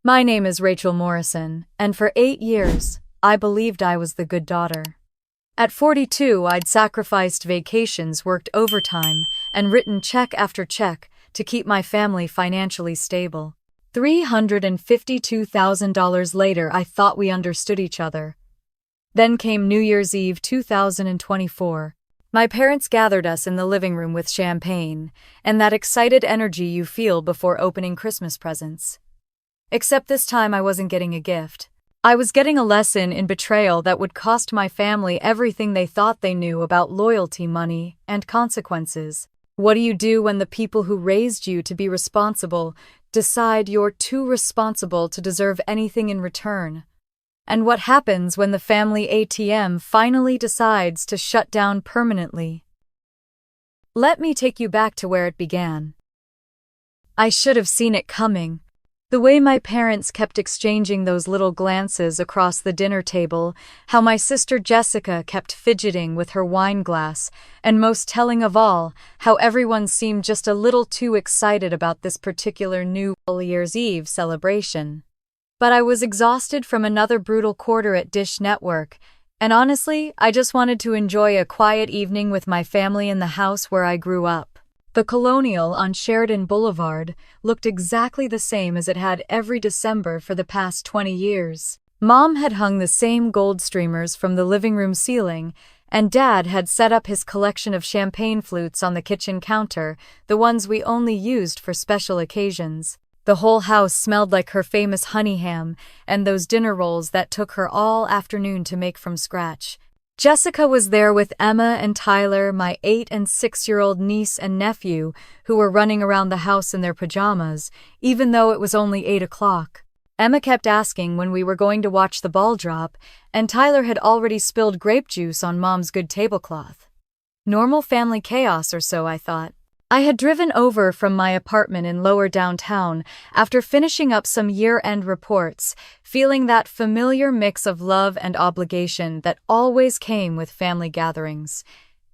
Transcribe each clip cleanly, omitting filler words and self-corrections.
My name is Rachel Morrison, and for 8 years, I believed I was the good daughter. At 42, I'd sacrificed vacations, worked overtime, and written check after check to keep my family financially stable. $352,000 later, I thought we understood each other. Then came New Year's Eve 2024. My parents gathered us in the living room with champagne, and that excited energy you feel before opening Christmas presents. Except this time I wasn't getting a gift. I was getting a lesson in betrayal that would cost my family everything they thought they knew about loyalty, money, and consequences. What do you do when the people who raised you to be responsible decide you're too responsible to deserve anything in return? And what happens when the family ATM finally decides to shut down permanently? Let me take you back to where it began. I should have seen it coming. The way my parents kept exchanging those little glances across the dinner table, how my sister Jessica kept fidgeting with her wine glass, and most telling of all, how everyone seemed just a little too excited about this particular New Year's Eve celebration. But I was exhausted from another brutal quarter at Dish Network, and honestly, I just wanted to enjoy a quiet evening with my family in the house where I grew up. The Colonial on Sheridan Boulevard looked exactly the same as it had every December for the past 20 years. Mom had hung the same gold streamers from the living room ceiling, and Dad had set up his collection of champagne flutes on the kitchen counter, the ones we only used for special occasions. The whole house smelled like her famous honey ham and those dinner rolls that took her all afternoon to make from scratch. Jessica was there with Emma and Tyler, my 8- and 6-year-old niece and nephew, who were running around the house in their pajamas, even though it was only 8 o'clock. Emma kept asking when we were going to watch the ball drop, and Tyler had already spilled grape juice on Mom's good tablecloth. Normal family chaos or so, I thought. I had driven over from my apartment in lower downtown after finishing up some year-end reports, feeling that familiar mix of love and obligation that always came with family gatherings.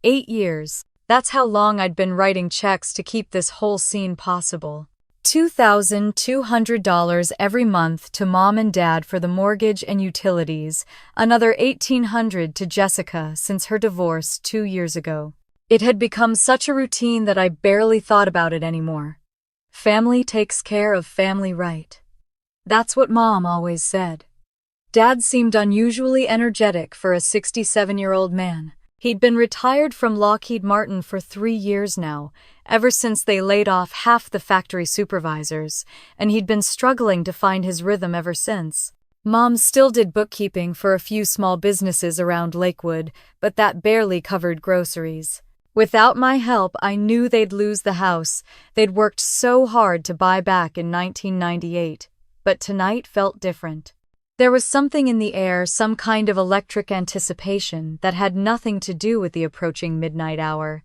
8 years. That's how long I'd been writing checks to keep this whole scene possible. $2,200 every month to Mom and Dad for the mortgage and utilities, another $1,800 to Jessica since her divorce 2 years ago. It had become such a routine that I barely thought about it anymore. Family takes care of family, right? That's what Mom always said. Dad seemed unusually energetic for a 67-year-old man. He'd been retired from Lockheed Martin for 3 years now, ever since they laid off half the factory supervisors, and he'd been struggling to find his rhythm ever since. Mom still did bookkeeping for a few small businesses around Lakewood, but that barely covered groceries. Without my help, I knew they'd lose the house they'd worked so hard to buy back in 1998, but tonight felt different. There was something in the air, some kind of electric anticipation that had nothing to do with the approaching midnight hour.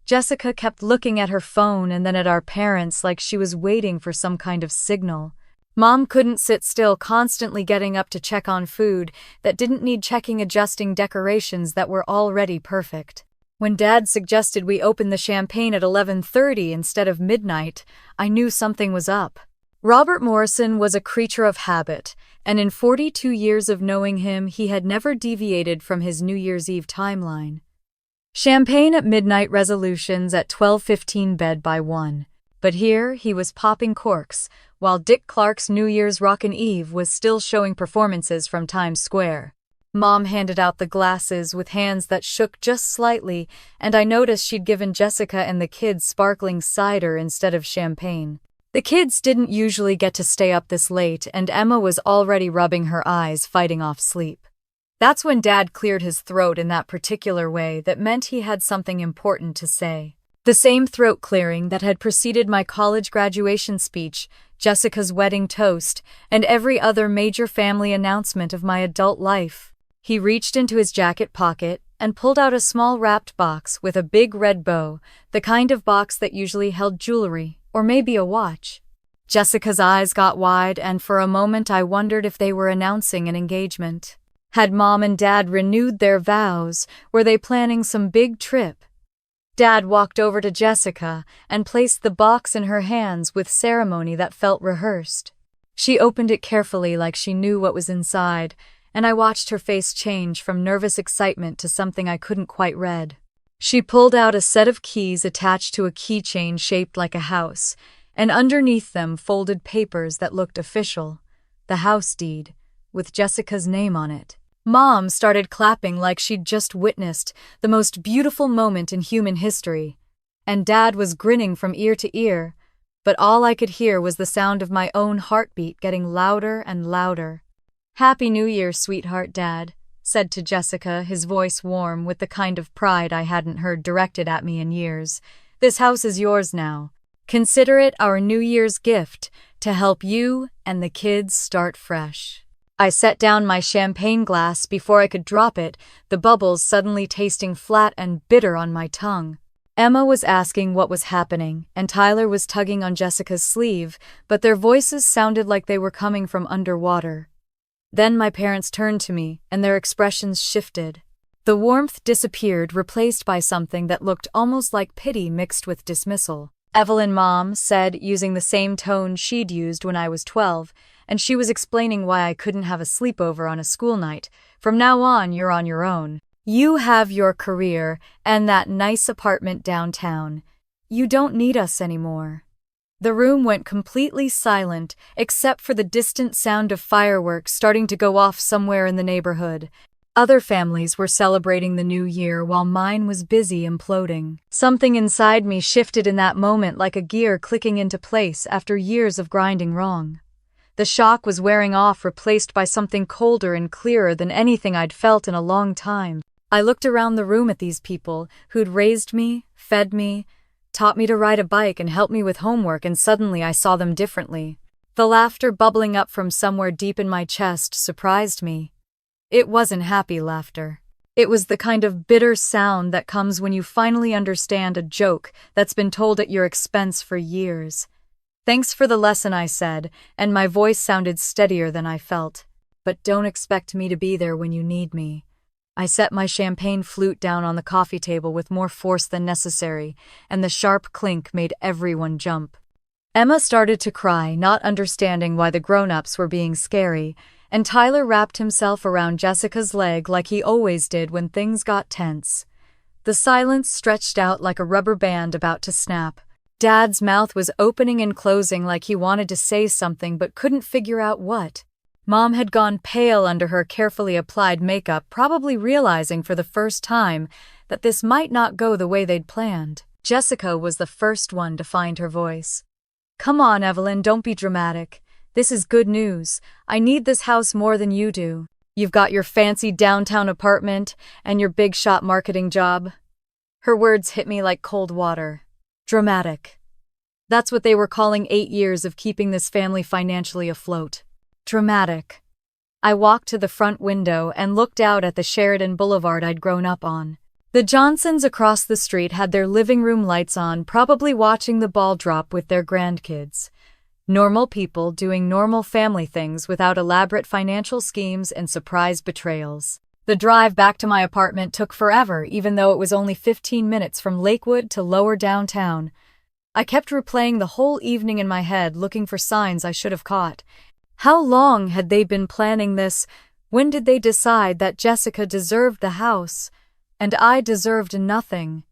Jessica kept looking at her phone and then at our parents like she was waiting for some kind of signal. Mom couldn't sit still, constantly getting up to check on food that didn't need checking, adjusting decorations that were already perfect. When Dad suggested we open the champagne at 11:30 instead of midnight, I knew something was up. Robert Morrison was a creature of habit, and in 42 years of knowing him, he had never deviated from his New Year's Eve timeline. Champagne at midnight, resolutions at 12:15, bed by 1. But here he was popping corks, while Dick Clark's New Year's Rockin' Eve was still showing performances from Times Square. Mom handed out the glasses with hands that shook just slightly, and I noticed she'd given Jessica and the kids sparkling cider instead of champagne. The kids didn't usually get to stay up this late, and Emma was already rubbing her eyes, fighting off sleep. That's when Dad cleared his throat in that particular way that meant he had something important to say. The same throat clearing that had preceded my college graduation speech, Jessica's wedding toast, and every other major family announcement of my adult life. He reached into his jacket pocket and pulled out a small wrapped box with a big red bow, the kind of box that usually held jewelry, or maybe a watch. Jessica's eyes got wide, and for a moment I wondered if they were announcing an engagement. Had Mom and Dad renewed their vows? Were they planning some big trip? Dad walked over to Jessica and placed the box in her hands with ceremony that felt rehearsed. She opened it carefully like she knew what was inside, and I watched her face change from nervous excitement to something I couldn't quite read. She pulled out a set of keys attached to a keychain shaped like a house, and underneath them folded papers that looked official, the house deed, with Jessica's name on it. Mom started clapping like she'd just witnessed the most beautiful moment in human history, and Dad was grinning from ear to ear, but all I could hear was the sound of my own heartbeat getting louder and louder. "Happy New Year, sweetheart, Dad," said to Jessica, his voice warm with the kind of pride I hadn't heard directed at me in years. "This house is yours now. Consider it our New Year's gift to help you and the kids start fresh." I set down my champagne glass before I could drop it, the bubbles suddenly tasting flat and bitter on my tongue. Emma was asking what was happening, and Tyler was tugging on Jessica's sleeve, but their voices sounded like they were coming from underwater. Then my parents turned to me, and their expressions shifted. The warmth disappeared, replaced by something that looked almost like pity mixed with dismissal. "Evelyn, Mom," said, using the same tone she'd used when I was 12, and she was explaining why I couldn't have a sleepover on a school night. "From now on, you're on your own. You have your career and that nice apartment downtown. You don't need us anymore." The room went completely silent, except for the distant sound of fireworks starting to go off somewhere in the neighborhood. Other families were celebrating the new year while mine was busy imploding. Something inside me shifted in that moment like a gear clicking into place after years of grinding wrong. The shock was wearing off, replaced by something colder and clearer than anything I'd felt in a long time. I looked around the room at these people who'd raised me, fed me, taught me to ride a bike and helped me with homework, and suddenly I saw them differently. The laughter bubbling up from somewhere deep in my chest surprised me. It wasn't happy laughter. It was the kind of bitter sound that comes when you finally understand a joke that's been told at your expense for years. "Thanks for the lesson," I said, and my voice sounded steadier than I felt. "But don't expect me to be there when you need me." I set my champagne flute down on the coffee table with more force than necessary, and the sharp clink made everyone jump. Emma started to cry, not understanding why the grown-ups were being scary, and Tyler wrapped himself around Jessica's leg like he always did when things got tense. The silence stretched out like a rubber band about to snap. Dad's mouth was opening and closing like he wanted to say something but couldn't figure out what. Mom had gone pale under her carefully applied makeup, probably realizing for the first time that this might not go the way they'd planned. Jessica was the first one to find her voice. "Come on, Evelyn, don't be dramatic. This is good news. I need this house more than you do. You've got your fancy downtown apartment and your big shot marketing job." Her words hit me like cold water. Dramatic. That's what they were calling 8 years of keeping this family financially afloat. Dramatic. I walked to the front window and looked out at the Sheridan Boulevard I'd grown up on. The Johnsons across the street had their living room lights on, probably watching the ball drop with their grandkids. Normal people doing normal family things without elaborate financial schemes and surprise betrayals. The drive back to my apartment took forever, even though it was only 15 minutes from Lakewood to lower downtown. I kept replaying the whole evening in my head, looking for signs I should have caught. How long had they been planning this? When did they decide that Jessica deserved the house, and I deserved nothing?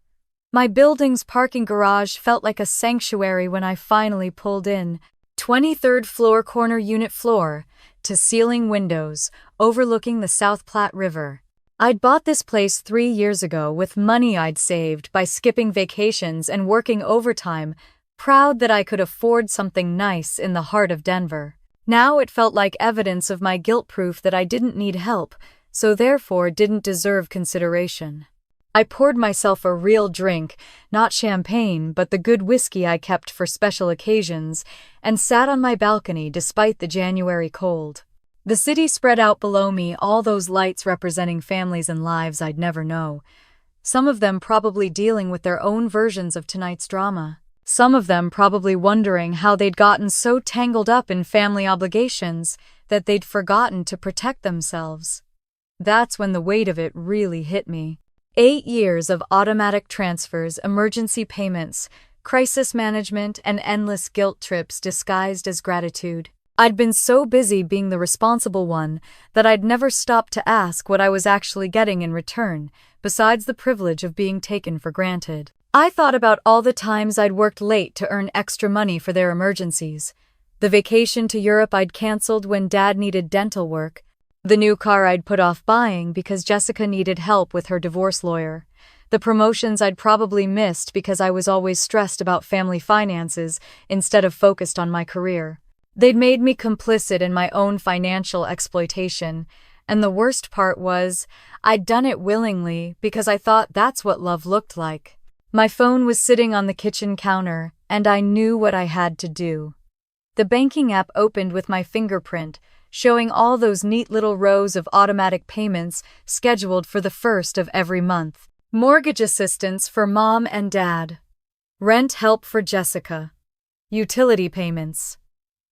My building's parking garage felt like a sanctuary when I finally pulled in. 23rd floor, corner unit floor, to ceiling windows, overlooking the South Platte River. I'd bought this place 3 years ago with money I'd saved by skipping vacations and working overtime, proud that I could afford something nice in the heart of Denver. Now it felt like evidence of my guilt, proof that I didn't need help, so therefore didn't deserve consideration. I poured myself a real drink, not champagne, but the good whiskey I kept for special occasions, and sat on my balcony despite the January cold. The city spread out below me, all those lights representing families and lives I'd never know. Some of them probably dealing with their own versions of tonight's drama. Some of them probably wondering how they'd gotten so tangled up in family obligations that they'd forgotten to protect themselves. That's when the weight of it really hit me. 8 years of automatic transfers, emergency payments, crisis management, and endless guilt trips disguised as gratitude. I'd been so busy being the responsible one that I'd never stopped to ask what I was actually getting in return, besides the privilege of being taken for granted. I thought about all the times I'd worked late to earn extra money for their emergencies, the vacation to Europe I'd canceled when Dad needed dental work, the new car I'd put off buying because Jessica needed help with her divorce lawyer, the promotions I'd probably missed because I was always stressed about family finances instead of focused on my career. They'd made me complicit in my own financial exploitation, and the worst part was, I'd done it willingly because I thought that's what love looked like. My phone was sitting on the kitchen counter, and I knew what I had to do. The banking app opened with my fingerprint, showing all those neat little rows of automatic payments scheduled for the first of every month. Mortgage assistance for Mom and Dad. Rent help for Jessica. Utility payments.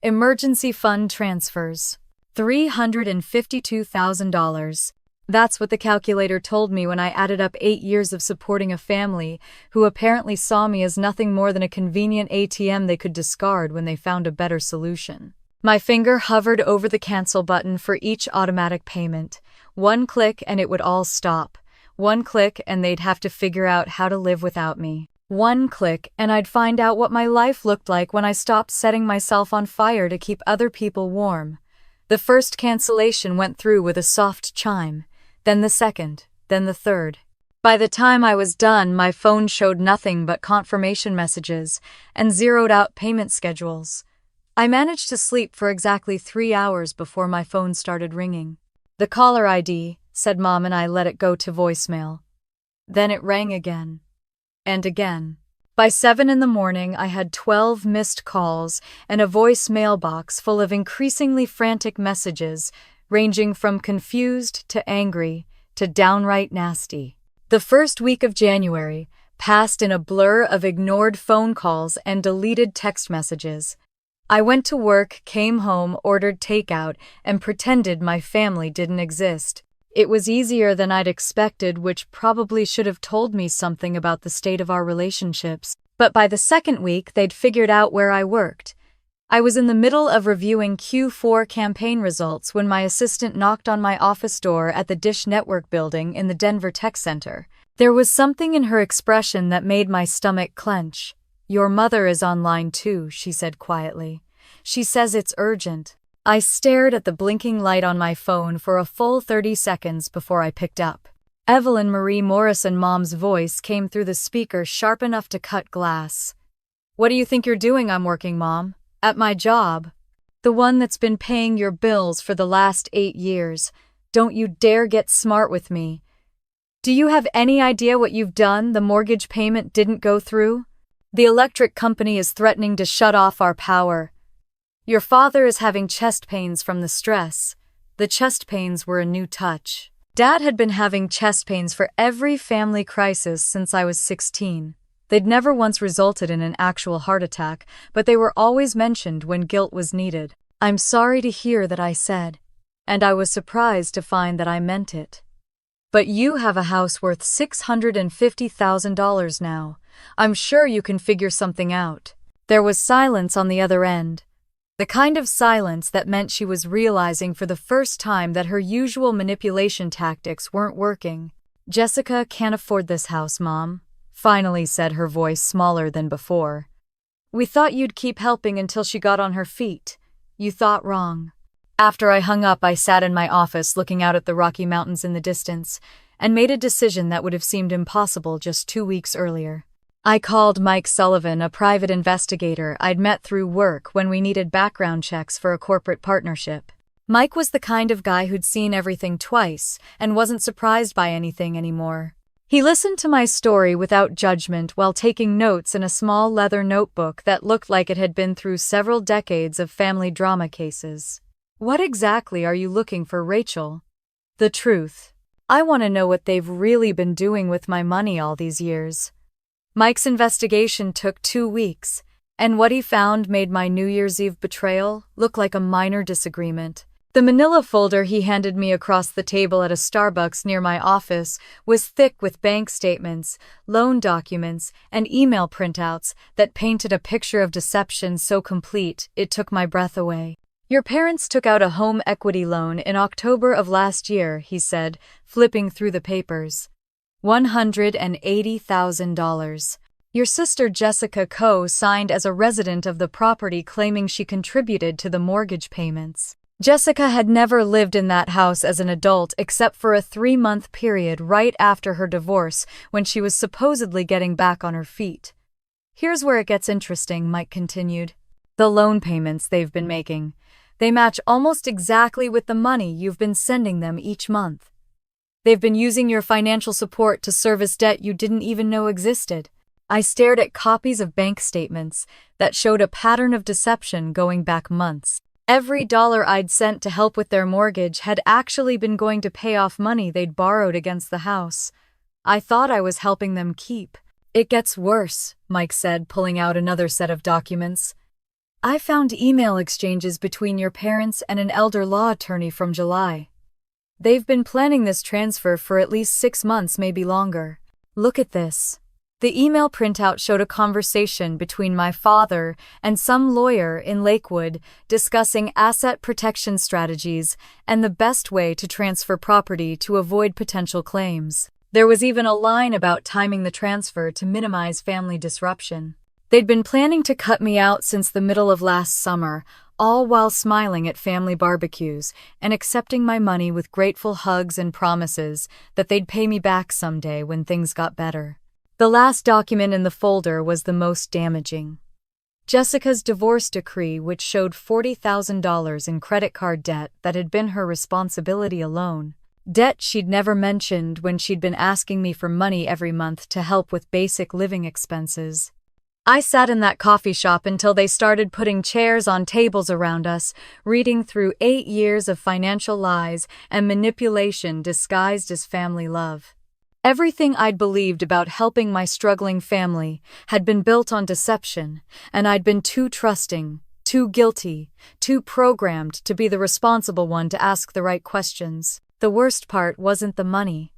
Emergency fund transfers. $352,000. That's what the calculator told me when I added up 8 years of supporting a family who apparently saw me as nothing more than a convenient ATM they could discard when they found a better solution. My finger hovered over the cancel button for each automatic payment. One click and it would all stop. One click and they'd have to figure out how to live without me. One click and I'd find out what my life looked like when I stopped setting myself on fire to keep other people warm. The first cancellation went through with a soft chime, then the second, then the third. By the time I was done, my phone showed nothing but confirmation messages and zeroed out payment schedules. I managed to sleep for exactly 3 hours before my phone started ringing. "The caller ID," said Mom, and I let it go to voicemail. Then it rang again. And again. By 7 in the morning, I had 12 missed calls and a voice mailbox full of increasingly frantic messages, ranging from confused to angry to downright nasty. The first week of January passed in a blur of ignored phone calls and deleted text messages. I went to work, came home, ordered takeout, and pretended my family didn't exist. It was easier than I'd expected, which probably should have told me something about the state of our relationships. But by the second week, they'd figured out where I worked. I was in the middle of reviewing Q4 campaign results when my assistant knocked on my office door at the Dish Network building in the Denver Tech Center. There was something in her expression that made my stomach clench. "Your mother is online too," she said quietly. "She says it's urgent." I stared at the blinking light on my phone for a full 30 seconds before I picked up. Evelyn Marie Morrison, Mom's voice, came through the speaker sharp enough to cut glass. "What do you think you're doing?" "I'm working, Mom. At my job. The one that's been paying your bills for the last 8 years. Don't you dare get smart with me. Do you have any idea what you've done? The mortgage payment didn't go through. The electric company is threatening to shut off our power. Your father is having chest pains from the stress." The chest pains were a new touch. Dad had been having chest pains for every family crisis since I was 16. They'd never once resulted in an actual heart attack, but they were always mentioned when guilt was needed. "I'm sorry to hear that," I said, and I was surprised to find that I meant it. "But you have a house worth $650,000 now. I'm sure you can figure something out." There was silence on the other end. The kind of silence that meant she was realizing for the first time that her usual manipulation tactics weren't working. "Jessica can't afford this house, Mom," finally said, her voice smaller than before. "We thought you'd keep helping until she got on her feet. You thought wrong." After I hung up, I sat in my office looking out at the Rocky Mountains in the distance and made a decision that would have seemed impossible just 2 weeks earlier. I called Mike Sullivan, a private investigator I'd met through work when we needed background checks for a corporate partnership. Mike was the kind of guy who'd seen everything twice and wasn't surprised by anything anymore. He listened to my story without judgment while taking notes in a small leather notebook that looked like it had been through several decades of family drama cases. "What exactly are you looking for, Rachel?" "The truth. I want to know what they've really been doing with my money all these years." Mike's investigation took 2 weeks, and what he found made my New Year's Eve betrayal look like a minor disagreement. The manila folder he handed me across the table at a Starbucks near my office was thick with bank statements, loan documents, and email printouts that painted a picture of deception so complete it took my breath away. Your parents took out a home equity loan in October of last year, he said, flipping through the papers. $180,000. Your sister Jessica co-signed as a resident of the property, claiming she contributed to the mortgage payments. Jessica had never lived in that house as an adult except for a 3-month period right after her divorce when she was supposedly getting back on her feet. Here's where it gets interesting, Mike continued. The loan payments they've been making. They match almost exactly with the money you've been sending them each month. They've been using your financial support to service debt you didn't even know existed. I stared at copies of bank statements that showed a pattern of deception going back months. Every dollar I'd sent to help with their mortgage had actually been going to pay off money they'd borrowed against the house. I thought I was helping them keep. It gets worse, Mike said, pulling out another set of documents. I found email exchanges between your parents and an elder law attorney from July. They've been planning this transfer for at least 6 months, maybe longer. Look at this. The email printout showed a conversation between my father and some lawyer in Lakewood discussing asset protection strategies and the best way to transfer property to avoid potential claims. There was even a line about timing the transfer to minimize family disruption. They'd been planning to cut me out since the middle of last summer, all while smiling at family barbecues and accepting my money with grateful hugs and promises that they'd pay me back someday when things got better. The last document in the folder was the most damaging. Jessica's divorce decree, which showed $40,000 in credit card debt that had been her responsibility alone. Debt she'd never mentioned when she'd been asking me for money every month to help with basic living expenses. I sat in that coffee shop until they started putting chairs on tables around us, reading through 8 years of financial lies and manipulation disguised as family love. Everything I'd believed about helping my struggling family had been built on deception, and I'd been too trusting, too guilty, too programmed to be the responsible one to ask the right questions. The worst part wasn't the money.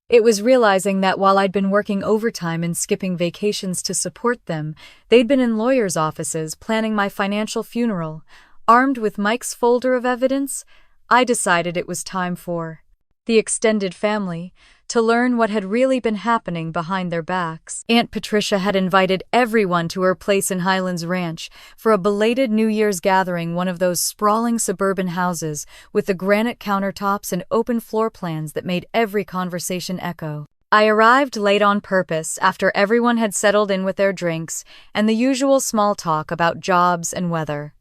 It was realizing that while I'd been working overtime and skipping vacations to support them, they'd been in lawyers' offices planning my financial funeral. Armed with Mike's folder of evidence, I decided it was time for the extended family to learn what had really been happening behind their backs. Aunt Patricia had invited everyone to her place in Highlands Ranch for a belated New Year's gathering, one of those sprawling suburban houses with the granite countertops and open floor plans that made every conversation echo. I arrived late on purpose after everyone had settled in with their drinks and the usual small talk about jobs and weather.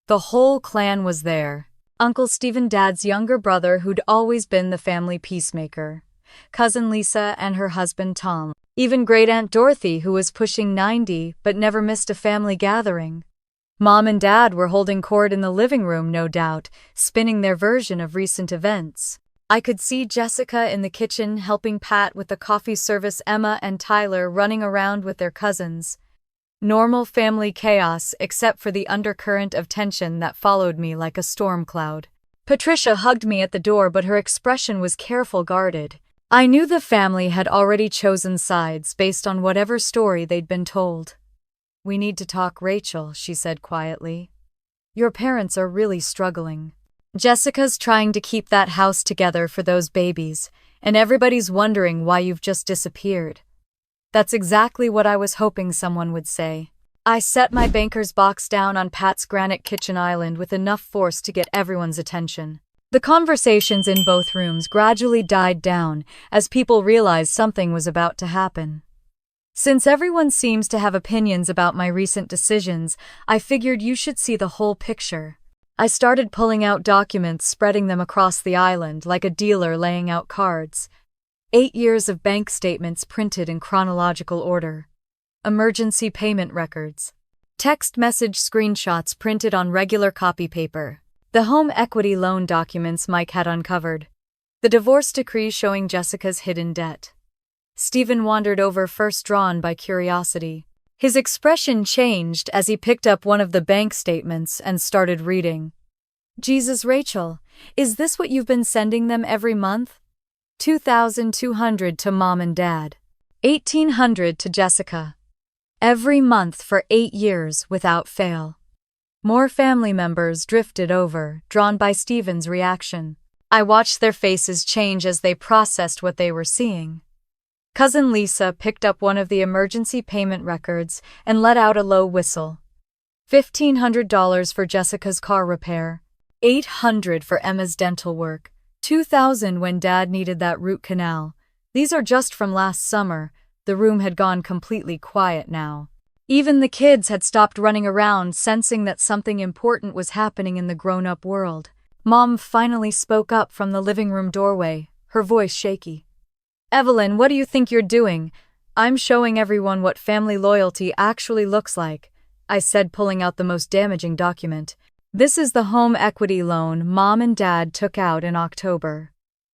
The whole clan was there. Uncle Stephen, Dad's younger brother who'd always been the family peacemaker. Cousin Lisa and her husband Tom. Even Great Aunt Dorothy, who was pushing 90 but never missed a family gathering. Mom and Dad were holding court in the living room, no doubt, spinning their version of recent events. I could see Jessica in the kitchen helping Pat with the coffee service, Emma and Tyler running around with their cousins. Normal family chaos except for the undercurrent of tension that followed me like a storm cloud. Patricia hugged me at the door, but her expression was careful, guarded. I knew the family had already chosen sides based on whatever story they'd been told. "We need to talk, Rachel," she said quietly. "Your parents are really struggling. Jessica's trying to keep that house together for those babies, and everybody's wondering why you've just disappeared." That's exactly what I was hoping someone would say. I set my banker's box down on Pat's granite kitchen island with enough force to get everyone's attention. The conversations in both rooms gradually died down as people realized something was about to happen. Since everyone seems to have opinions about my recent decisions, I figured you should see the whole picture. I started pulling out documents, spreading them across the island like a dealer laying out cards. 8 years of bank statements printed in chronological order. Emergency payment records. Text message screenshots printed on regular copy paper. The home equity loan documents Mike had uncovered. The divorce decree showing Jessica's hidden debt. Stephen wandered over, first drawn by curiosity. His expression changed as he picked up one of the bank statements and started reading. "Jesus, Rachel, is this what you've been sending them every month? $2,200 to Mom and Dad. $1,800 to Jessica. Every month for 8 years without fail." More family members drifted over, drawn by Stephen's reaction. I watched their faces change as they processed what they were seeing. Cousin Lisa picked up one of the emergency payment records and let out a low whistle. $1,500 for Jessica's car repair, $800 for Emma's dental work, $2,000 when Dad needed that root canal. These are just from last summer. The room had gone completely quiet now. Even the kids had stopped running around, sensing that something important was happening in the grown-up world. Mom finally spoke up from the living room doorway, her voice shaky. "Evelyn, what do you think you're doing? I'm showing everyone what family loyalty actually looks like," I said, pulling out the most damaging document. "This is the home equity loan Mom and Dad took out in October.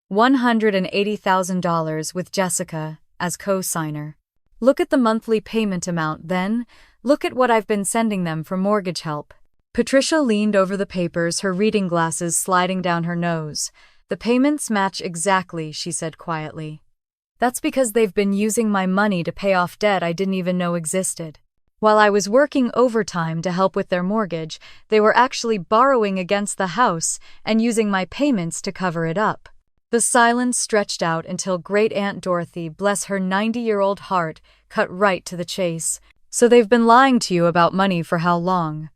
$180,000 with Jessica as co-signer. Look at the monthly payment amount, then look at what I've been sending them for mortgage help." Patricia leaned over the papers, her reading glasses sliding down her nose. "The payments match exactly," she said quietly. "That's because they've been using my money to pay off debt I didn't even know existed. While I was working overtime to help with their mortgage, they were actually borrowing against the house and using my payments to cover it up." The silence stretched out until Great Aunt Dorothy, bless her 90-year-old heart, cut right to the chase. "So they've been lying to you about money for how long?"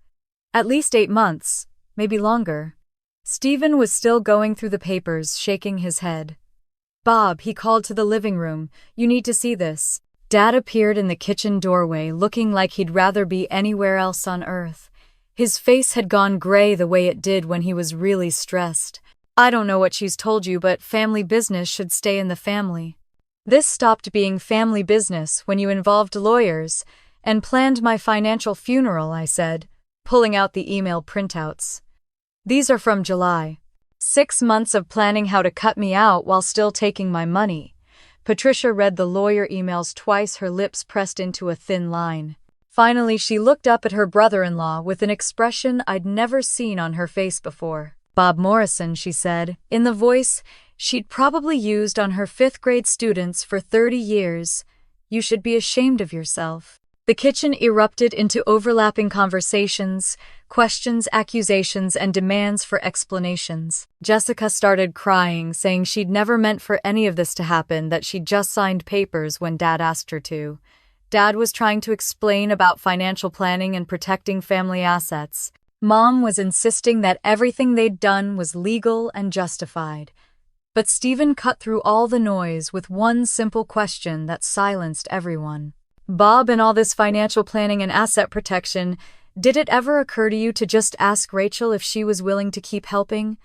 "At least 8 months, maybe longer." Stephen was still going through the papers, shaking his head. "Bob," he called to the living room, "you need to see this." Dad appeared in the kitchen doorway, looking like he'd rather be anywhere else on earth. His face had gone gray the way it did when he was really stressed. "I don't know what she's told you, but family business should stay in the family. This stopped being family business when you involved lawyers and planned my financial funeral," I said, pulling out the email printouts. "These are from July. 6 months of planning how to cut me out while still taking my money." Patricia read the lawyer emails twice, her lips pressed into a thin line. Finally, she looked up at her brother-in-law with an expression I'd never seen on her face before. "Bob Morrison," she said, in the voice she'd probably used on her 5th-grade students for 30 years. "You should be ashamed of yourself." The kitchen erupted into overlapping conversations, questions, accusations, and demands for explanations. Jessica started crying, saying she'd never meant for any of this to happen, that she'd just signed papers when Dad asked her to. Dad was trying to explain about financial planning and protecting family assets. Mom was insisting that everything they'd done was legal and justified. But Stephen cut through all the noise with one simple question that silenced everyone. "Bob, in all this financial planning and asset protection, did it ever occur to you to just ask Rachel if she was willing to keep helping?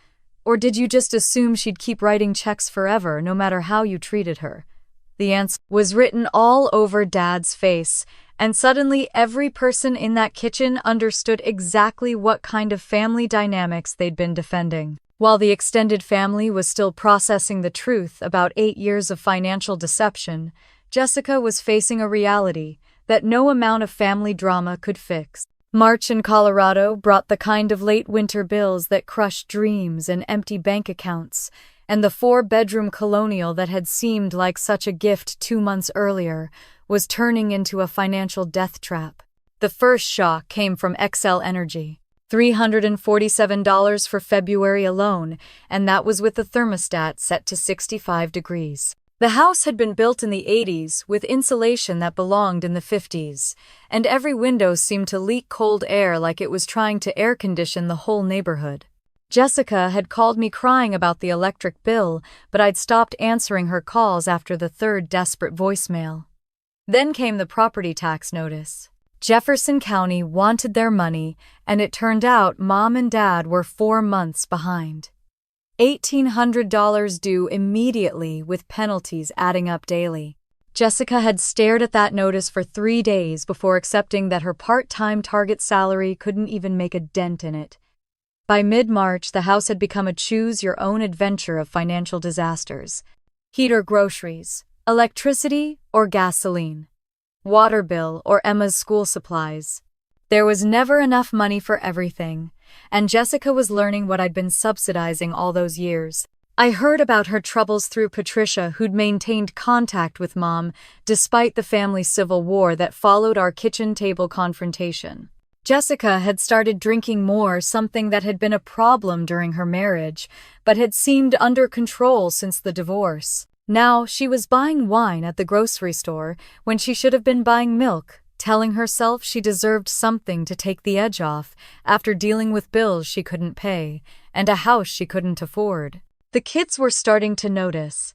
Or did you just assume she'd keep writing checks forever, no matter how you treated her?" The answer was written all over Dad's face, and suddenly every person in that kitchen understood exactly what kind of family dynamics they'd been defending. While the extended family was still processing the truth about 8 years of financial deception, Jessica was facing a reality that no amount of family drama could fix. March in Colorado brought the kind of late winter bills that crushed dreams and empty bank accounts, and the 4-bedroom colonial that had seemed like such a gift 2 months earlier was turning into a financial death trap. The first shock came from Xcel Energy. $347 for February alone, and that was with the thermostat set to 65 degrees. The house had been built in the 80s with insulation that belonged in the 50s, and every window seemed to leak cold air like it was trying to air condition the whole neighborhood. Jessica had called me crying about the electric bill, but I'd stopped answering her calls after the 3rd desperate voicemail. Then came the property tax notice. Jefferson County wanted their money, and it turned out Mom and Dad were 4 months behind. $1,800 due immediately, with penalties adding up daily. Jessica had stared at that notice for 3 days before accepting that her part-time target salary couldn't even make a dent in it. By mid-March, the house had become a choose-your-own adventure of financial disasters. Heat or groceries, electricity or gasoline, water bill or Emma's school supplies. There was never enough money for everything, and Jessica was learning what I'd been subsidizing all those years. I heard about her troubles through Patricia, who'd maintained contact with Mom despite the family civil war that followed our kitchen table confrontation. Jessica had started drinking more, something that had been a problem during her marriage, but had seemed under control since the divorce. Now she was buying wine at the grocery store when she should have been buying milk, telling herself she deserved something to take the edge off after dealing with bills she couldn't pay and a house she couldn't afford. The kids were starting to notice.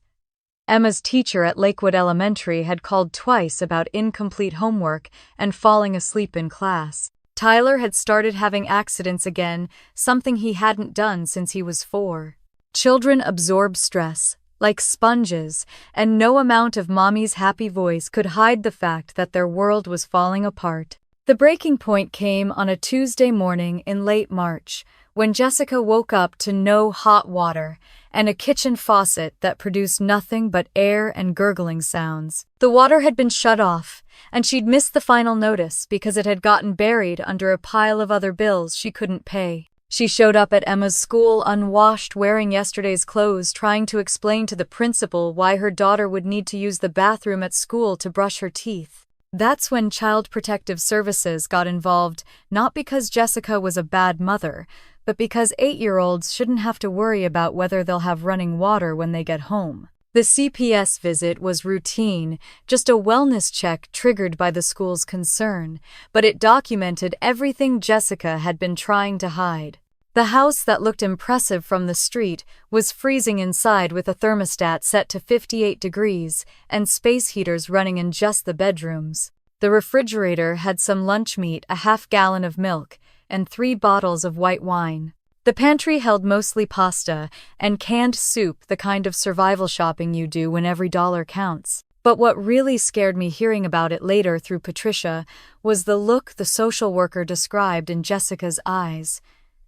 Emma's teacher at Lakewood Elementary had called twice about incomplete homework and falling asleep in class. Tyler had started having accidents again, something he hadn't done since he was 4. Children absorb stress like sponges, and no amount of mommy's happy voice could hide the fact that their world was falling apart. The breaking point came on a Tuesday morning in late March, when Jessica woke up to no hot water and a kitchen faucet that produced nothing but air and gurgling sounds. The water had been shut off, and she'd missed the final notice because it had gotten buried under a pile of other bills she couldn't pay. She showed up at Emma's school unwashed, wearing yesterday's clothes, trying to explain to the principal why her daughter would need to use the bathroom at school to brush her teeth. That's when Child Protective Services got involved, not because Jessica was a bad mother, but because 8-year-olds shouldn't have to worry about whether they'll have running water when they get home. The CPS visit was routine, just a wellness check triggered by the school's concern, but it documented everything Jessica had been trying to hide. The house that looked impressive from the street was freezing inside with a thermostat set to 58 degrees and space heaters running in just the bedrooms. The refrigerator had some lunch meat, a half-gallon of milk, and 3 bottles of white wine. The pantry held mostly pasta and canned soup, the kind of survival shopping you do when every dollar counts. But what really scared me hearing about it later through Patricia was the look the social worker described in Jessica's eyes.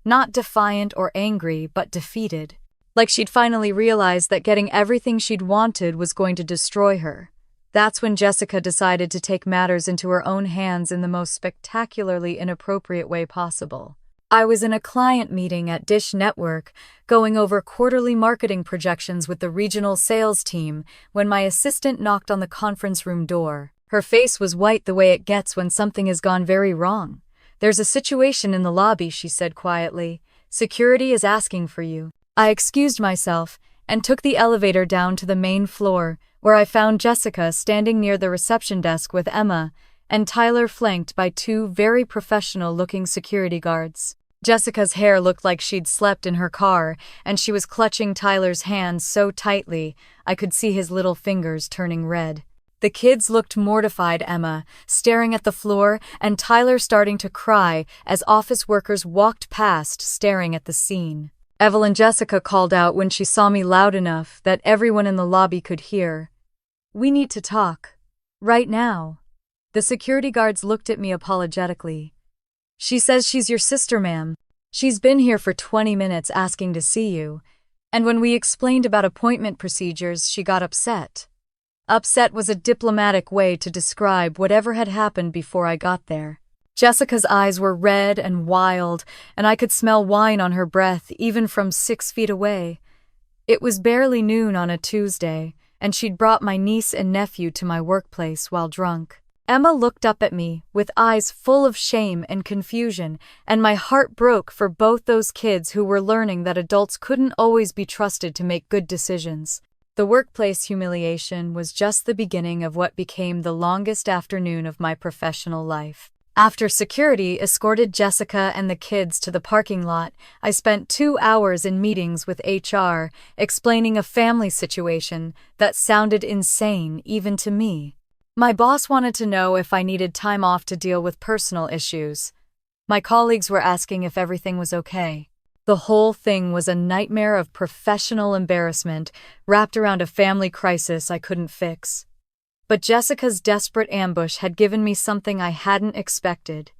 Not defiant or angry, but defeated. Like she'd finally realized that getting everything she'd wanted was going to destroy her. That's when Jessica decided to take matters into her own hands in the most spectacularly inappropriate way possible. I was in a client meeting at Dish Network, going over quarterly marketing projections with the regional sales team, when my assistant knocked on the conference room door. Her face was white, the way it gets when something has gone very wrong. "There's a situation in the lobby," she said quietly. "Security is asking for you." I excused myself and took the elevator down to the main floor, where I found Jessica standing near the reception desk with Emma, and Tyler flanked by 2 very professional-looking security guards. Jessica's hair looked like she'd slept in her car, and she was clutching Tyler's hand so tightly I could see his little fingers turning red. The kids looked mortified, Emma staring at the floor and Tyler starting to cry as office workers walked past staring at the scene. Evelyn Jessica called out when she saw me loud enough that everyone in the lobby could hear. "We need to talk. Right now." The security guards looked at me apologetically. "She says she's your sister, ma'am. She's been here for 20 minutes asking to see you. And when we explained about appointment procedures, she got upset." Upset was a diplomatic way to describe whatever had happened before I got there. Jessica's eyes were red and wild, and I could smell wine on her breath even from 6 feet away. It was barely noon on a Tuesday, and she'd brought my niece and nephew to my workplace while drunk. Emma looked up at me with eyes full of shame and confusion, and my heart broke for both those kids who were learning that adults couldn't always be trusted to make good decisions. The workplace humiliation was just the beginning of what became the longest afternoon of my professional life. After security escorted Jessica and the kids to the parking lot, I spent 2 hours in meetings with HR, explaining a family situation that sounded insane even to me. My boss wanted to know if I needed time off to deal with personal issues. My colleagues were asking if everything was okay. The whole thing was a nightmare of professional embarrassment wrapped around a family crisis I couldn't fix. But Jessica's desperate ambush had given me something I hadn't expected.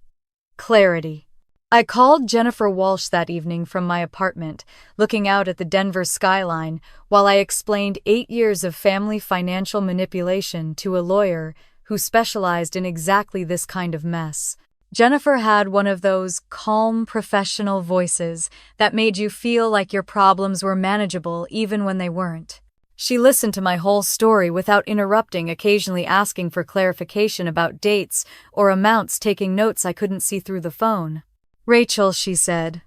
Clarity. I called Jennifer Walsh that evening from my apartment, looking out at the Denver skyline, while I explained 8 years of family financial manipulation to a lawyer who specialized in exactly this kind of mess. Jennifer had one of those calm, professional voices that made you feel like your problems were manageable even when they weren't. She listened to my whole story without interrupting, occasionally asking for clarification about dates or amounts, taking notes I couldn't see through the phone. "Rachel," she said,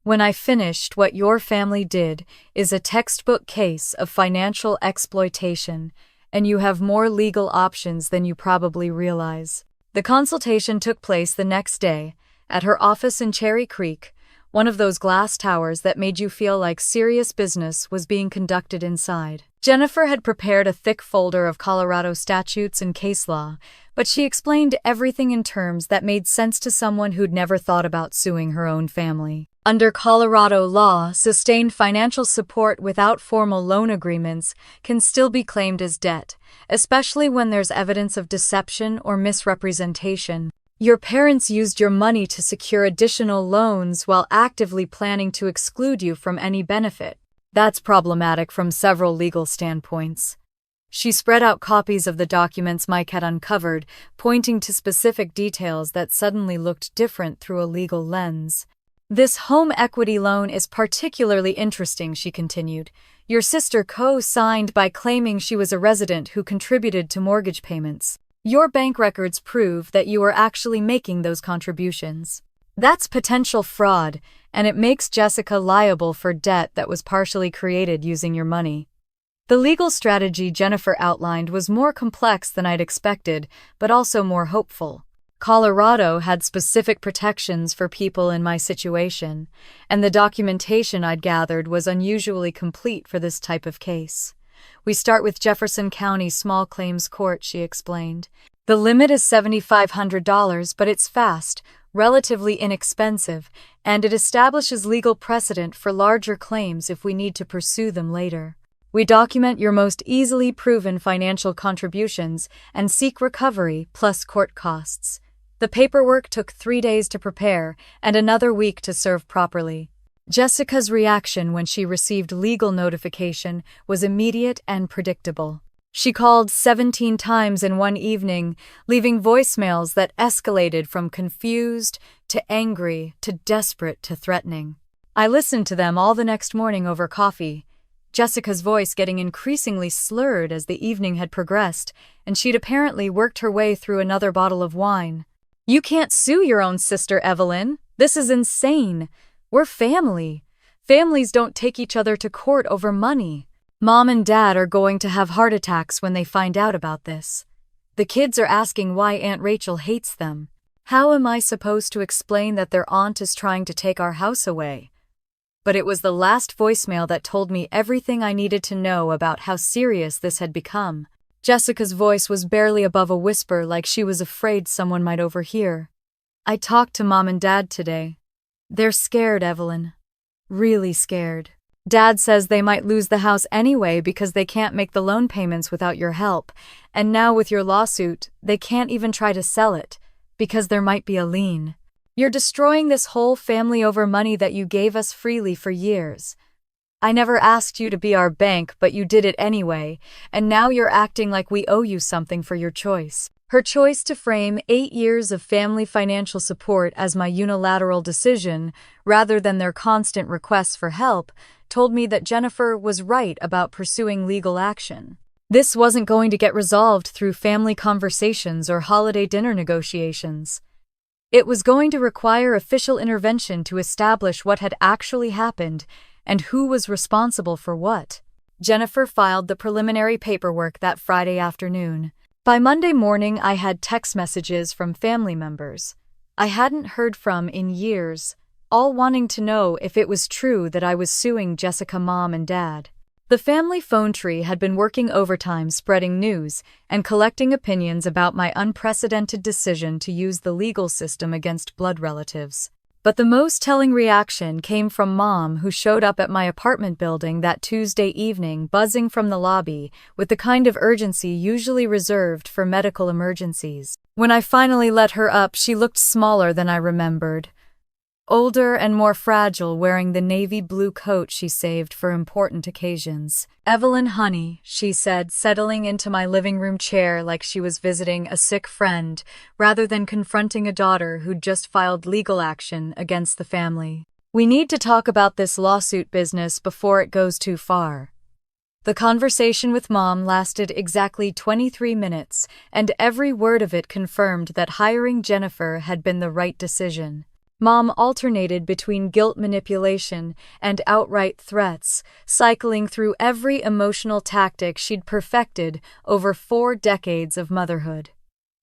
"when I finished, what your family did is a textbook case of financial exploitation, and you have more legal options than you probably realize." The consultation took place the next day, at her office in Cherry Creek, one of those glass towers that made you feel like serious business was being conducted inside. Jennifer had prepared a thick folder of Colorado statutes and case law, but she explained everything in terms that made sense to someone who'd never thought about suing her own family. Under Colorado law, sustained financial support without formal loan agreements can still be claimed as debt, especially when there's evidence of deception or misrepresentation. Your parents used your money to secure additional loans while actively planning to exclude you from any benefit. That's problematic from several legal standpoints. She spread out copies of the documents Mike had uncovered, pointing to specific details that suddenly looked different through a legal lens. "This home equity loan is particularly interesting," she continued. "Your sister co-signed by claiming she was a resident who contributed to mortgage payments. Your bank records prove that you are actually making those contributions. That's potential fraud, and it makes Jessica liable for debt that was partially created using your money." The legal strategy Jennifer outlined was more complex than I'd expected, but also more hopeful. Colorado had specific protections for people in my situation, and the documentation I'd gathered was unusually complete for this type of case. "We start with Jefferson County Small Claims Court," she explained. "The limit is $7,500, but it's fast, relatively inexpensive, and it establishes legal precedent for larger claims if we need to pursue them later. We document your most easily proven financial contributions and seek recovery plus court costs. The paperwork took 3 days to prepare and another week to serve properly." Jessica's reaction when she received legal notification was immediate and predictable. She called 17 times in one evening, leaving voicemails that escalated from confused to angry to desperate to threatening. I listened to them all the next morning over coffee, Jessica's voice getting increasingly slurred as the evening had progressed, and she'd apparently worked her way through another bottle of wine. "You can't sue your own sister, Evelyn. This is insane. We're family. Families don't take each other to court over money. Mom and Dad are going to have heart attacks when they find out about this. The kids are asking why Aunt Rachel hates them. How am I supposed to explain that their aunt is trying to take our house away?" But it was the last voicemail that told me everything I needed to know about how serious this had become. Jessica's voice was barely above a whisper, like she was afraid someone might overhear. "I talked to Mom and Dad today. They're scared, Evelyn. Really scared. Dad says they might lose the house anyway because they can't make the loan payments without your help, and now with your lawsuit, they can't even try to sell it, because there might be a lien. You're destroying this whole family over money that you gave us freely for years. I never asked you to be our bank, but you did it anyway, and now you're acting like we owe you something for your choice." Her choice to frame 8 years of family financial support as my unilateral decision, rather than their constant requests for help, told me that Jennifer was right about pursuing legal action. This wasn't going to get resolved through family conversations or holiday dinner negotiations. It was going to require official intervention to establish what had actually happened and who was responsible for what. Jennifer filed the preliminary paperwork that Friday afternoon. By Monday morning, I had text messages from family members I hadn't heard from in years, all wanting to know if it was true that I was suing Jessica Mom and Dad. The family phone tree had been working overtime spreading news and collecting opinions about my unprecedented decision to use the legal system against blood relatives. But the most telling reaction came from Mom, who showed up at my apartment building that Tuesday evening, buzzing from the lobby with the kind of urgency usually reserved for medical emergencies. When I finally let her up, she looked smaller than I remembered. Older and more fragile, wearing the navy blue coat she saved for important occasions. "Evelyn, honey," she said, settling into my living room chair like she was visiting a sick friend, rather than confronting a daughter who'd just filed legal action against the family. "We need to talk about this lawsuit business before it goes too far. The conversation with Mom lasted exactly 23 minutes, and every word of it confirmed that hiring Jennifer had been the right decision. Mom alternated between guilt manipulation and outright threats, cycling through every emotional tactic she'd perfected over 4 decades of motherhood.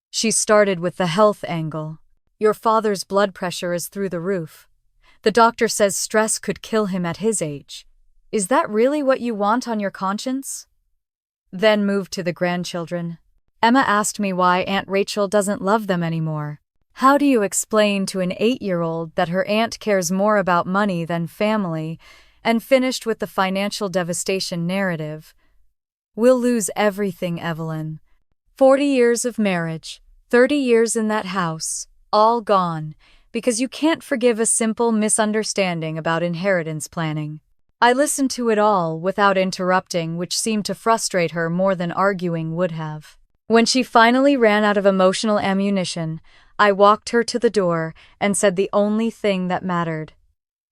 She started with the health angle. Your father's blood pressure is through the roof. The doctor says stress could kill him at his age. Is that really what you want on your conscience? Then moved to the grandchildren. Emma asked me why Aunt Rachel doesn't love them anymore. How do you explain to an 8-year-old that her aunt cares more about money than family, and finished with the financial devastation narrative? We'll lose everything, Evelyn. 40 years of marriage, 30 years in that house, all gone, because you can't forgive a simple misunderstanding about inheritance planning. I listened to it all without interrupting, which seemed to frustrate her more than arguing would have. When she finally ran out of emotional ammunition, I walked her to the door and said the only thing that mattered.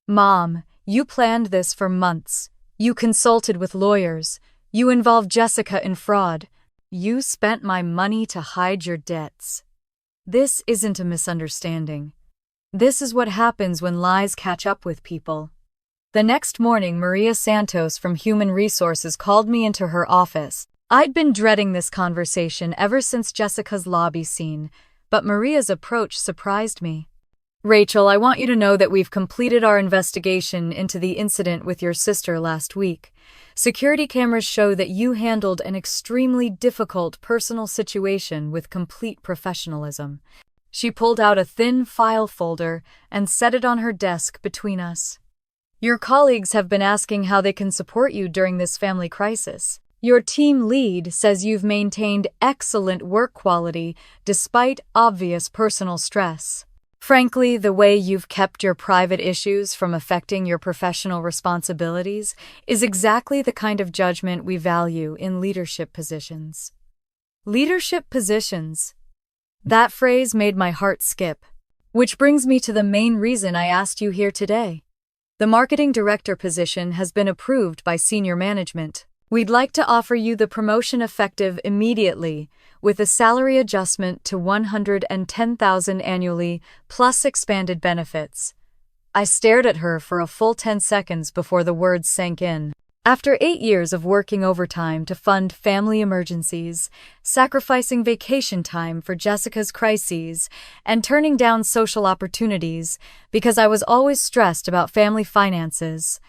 Mom, you planned this for months. You consulted with lawyers. You involved Jessica in fraud. You spent my money to hide your debts. This isn't a misunderstanding. This is what happens when lies catch up with people. The next morning, Maria Santos from Human Resources called me into her office. I'd been dreading this conversation ever since Jessica's lobby scene, but Maria's approach surprised me. Rachel, I want you to know that we've completed our investigation into the incident with your sister last week. Security cameras show that you handled an extremely difficult personal situation with complete professionalism. She pulled out a thin file folder and set it on her desk between us. Your colleagues have been asking how they can support you during this family crisis. Your team lead says you've maintained excellent work quality despite obvious personal stress. Frankly, the way you've kept your private issues from affecting your professional responsibilities is exactly the kind of judgment we value in leadership positions. Leadership positions. That phrase made my heart skip. Which brings me to the main reason I asked you here today. The marketing director position has been approved by senior management. We'd like to offer you the promotion effective immediately, with a salary adjustment to $110,000 annually, plus expanded benefits. I stared at her for a full 10 seconds before the words sank in. After 8 years of working overtime to fund family emergencies, sacrificing vacation time for Jessica's crises, and turning down social opportunities because I was always stressed about family finances,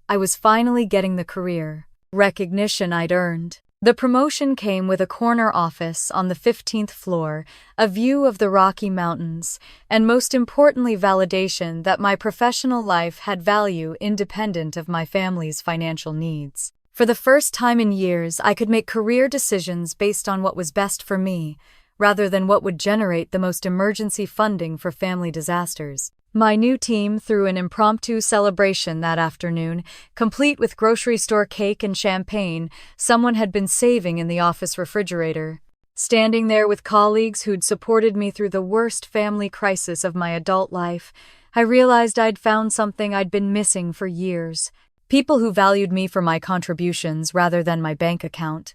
I was finally getting the career recognition I'd earned. The promotion came with a corner office on the 15th floor, a view of the Rocky Mountains, and most importantly, validation that my professional life had value independent of my family's financial needs. For the first time in years, I could make career decisions based on what was best for me, rather than what would generate the most emergency funding for family disasters. My new team threw an impromptu celebration that afternoon, complete with grocery store cake and champagne someone had been saving in the office refrigerator. Standing there with colleagues who'd supported me through the worst family crisis of my adult life, I realized I'd found something I'd been missing for years. People who valued me for my contributions rather than my bank account.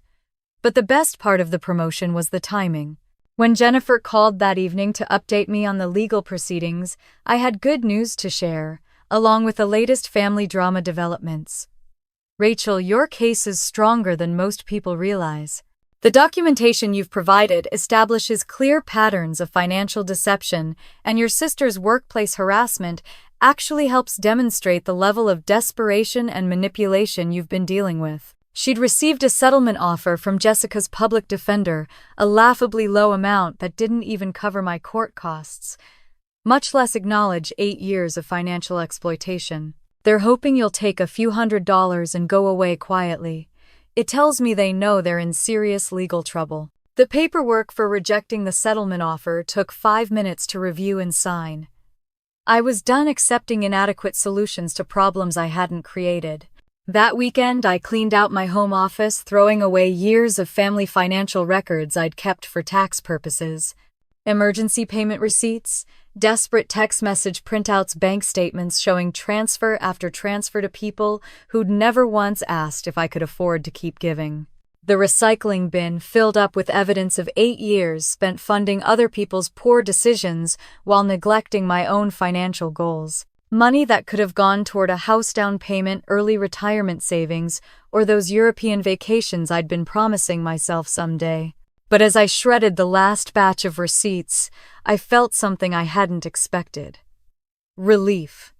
But the best part of the promotion was the timing. When Jennifer called that evening to update me on the legal proceedings, I had good news to share, along with the latest family drama developments. Rachel, your case is stronger than most people realize. The documentation you've provided establishes clear patterns of financial deception, and your sister's workplace harassment actually helps demonstrate the level of desperation and manipulation you've been dealing with. She'd received a settlement offer from Jessica's public defender, a laughably low amount that didn't even cover my court costs, much less acknowledge 8 years of financial exploitation. They're hoping you'll take a few $100s and go away quietly. It tells me they know they're in serious legal trouble. The paperwork for rejecting the settlement offer took 5 minutes to review and sign. I was done accepting inadequate solutions to problems I hadn't created. That weekend, I cleaned out my home office, throwing away years of family financial records I'd kept for tax purposes. Emergency payment receipts, Desperate text message printouts, bank statements showing transfer after transfer to people who'd never once asked if I could afford to keep giving. The recycling bin filled up with evidence of 8 years spent funding other people's poor decisions while neglecting my own financial goals. Money that could have gone toward a house down payment, early retirement savings, or those European vacations I'd been promising myself someday. But as I shredded the last batch of receipts, I felt something I hadn't expected. Relief.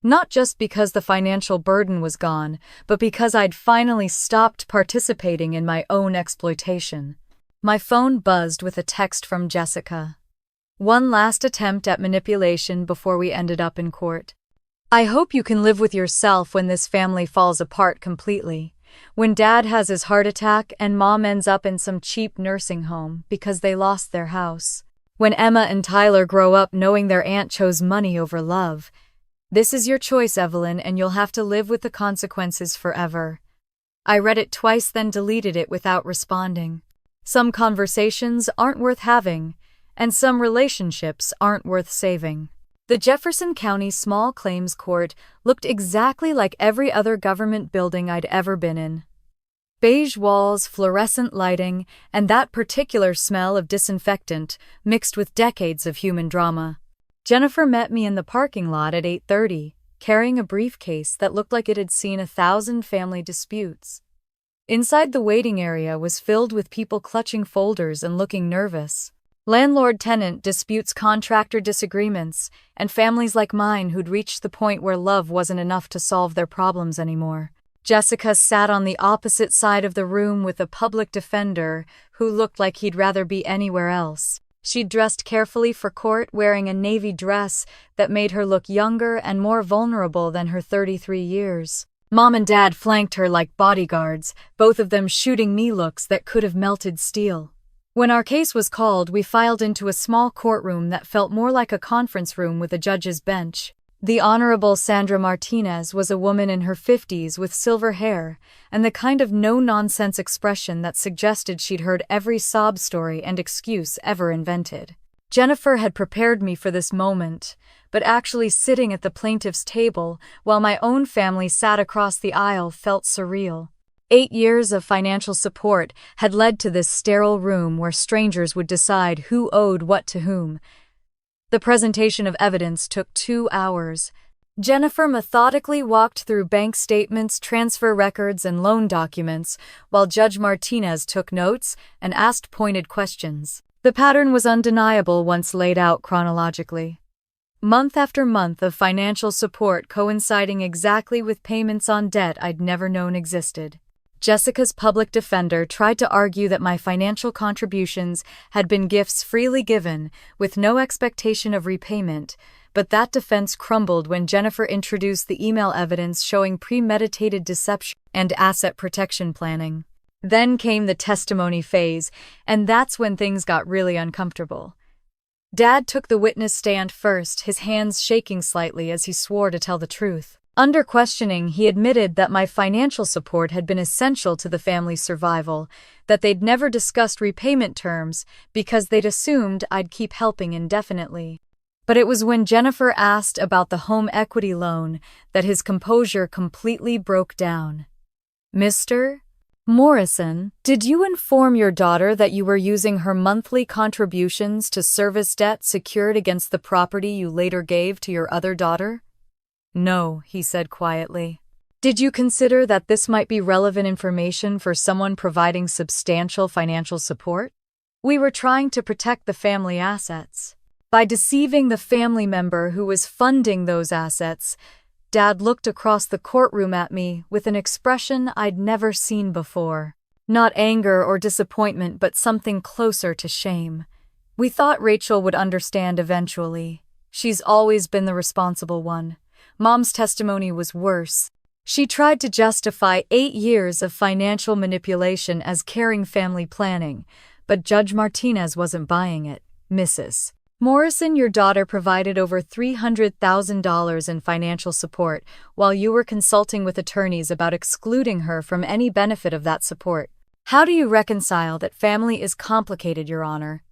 Not just because the financial burden was gone, but because I'd finally stopped participating in my own exploitation. My phone buzzed with a text from Jessica. One last attempt at manipulation before we ended up in court. I hope you can live with yourself when this family falls apart completely. When Dad has his heart attack and Mom ends up in some cheap nursing home because they lost their house. When Emma and Tyler grow up knowing their aunt chose money over love. This is your choice, Evelyn, and you'll have to live with the consequences forever. I read it twice, then deleted it without responding. Some conversations aren't worth having, and some relationships aren't worth saving. The Jefferson County Small Claims Court looked exactly like every other government building I'd ever been in. Beige walls, fluorescent lighting, and that particular smell of disinfectant mixed with decades of human drama. Jennifer met me in the parking lot at 8:30, carrying a briefcase that looked like it had seen 1,000 family disputes. Inside, the waiting area was filled with people clutching folders and looking nervous. Landlord-tenant disputes, contractor disagreements, and families like mine who'd reached the point where love wasn't enough to solve their problems anymore. Jessica sat on the opposite side of the room with a public defender who looked like he'd rather be anywhere else. She'd dressed carefully for court, wearing a navy dress that made her look younger and more vulnerable than her 33 years. Mom and Dad flanked her like bodyguards, both of them shooting me looks that could have melted steel. When our case was called, we filed into a small courtroom that felt more like a conference room with a judge's bench. The Honorable Sandra Martinez was a woman in her 50s with silver hair and the kind of no-nonsense expression that suggested she'd heard every sob story and excuse ever invented. Jennifer had prepared me for this moment, but actually sitting at the plaintiff's table while my own family sat across the aisle felt surreal. 8 years of financial support had led to this sterile room where strangers would decide who owed what to whom. The presentation of evidence took 2 hours. Jennifer methodically walked through bank statements, transfer records, and loan documents, while Judge Martinez took notes and asked pointed questions. The pattern was undeniable once laid out chronologically. Month after month of financial support coinciding exactly with payments on debt I'd never known existed. Jessica's public defender tried to argue that my financial contributions had been gifts freely given, with no expectation of repayment, but that defense crumbled when Jennifer introduced the email evidence showing premeditated deception and asset protection planning. Then came the testimony phase, and that's when things got really uncomfortable. Dad took the witness stand first, his hands shaking slightly as he swore to tell the truth. Under questioning, he admitted that my financial support had been essential to the family's survival, that they'd never discussed repayment terms because they'd assumed I'd keep helping indefinitely. But it was when Jennifer asked about the home equity loan that his composure completely broke down. Mr. Morrison, did you inform your daughter that you were using her monthly contributions to service debt secured against the property you later gave to your other daughter? No, he said quietly. Did you consider that this might be relevant information for someone providing substantial financial support? We were trying to protect the family assets. By deceiving the family member who was funding those assets, Dad looked across the courtroom at me with an expression I'd never seen before. Not anger or disappointment, but something closer to shame. We thought Rachel would understand eventually. She's always been the responsible one. Mom's testimony was worse. She tried to justify 8 years of financial manipulation as caring family planning, but Judge Martinez wasn't buying it. Mrs. Morrison, your daughter provided over $300,000 in financial support while you were consulting with attorneys about excluding her from any benefit of that support. How do you reconcile that? Family is complicated, Your Honor.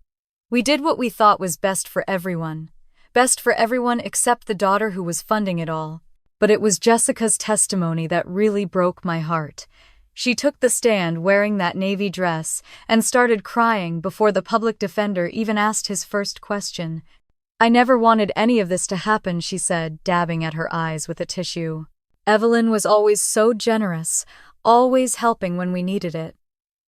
We did what we thought was best for everyone. best for everyone except the daughter who was funding it all. But it was Jessica's testimony that really broke my heart. She took the stand wearing that navy dress and started crying before the public defender even asked his first question. "I never wanted any of this to happen," she said, dabbing at her eyes with a tissue. "Evelyn was always so generous, always helping when we needed it.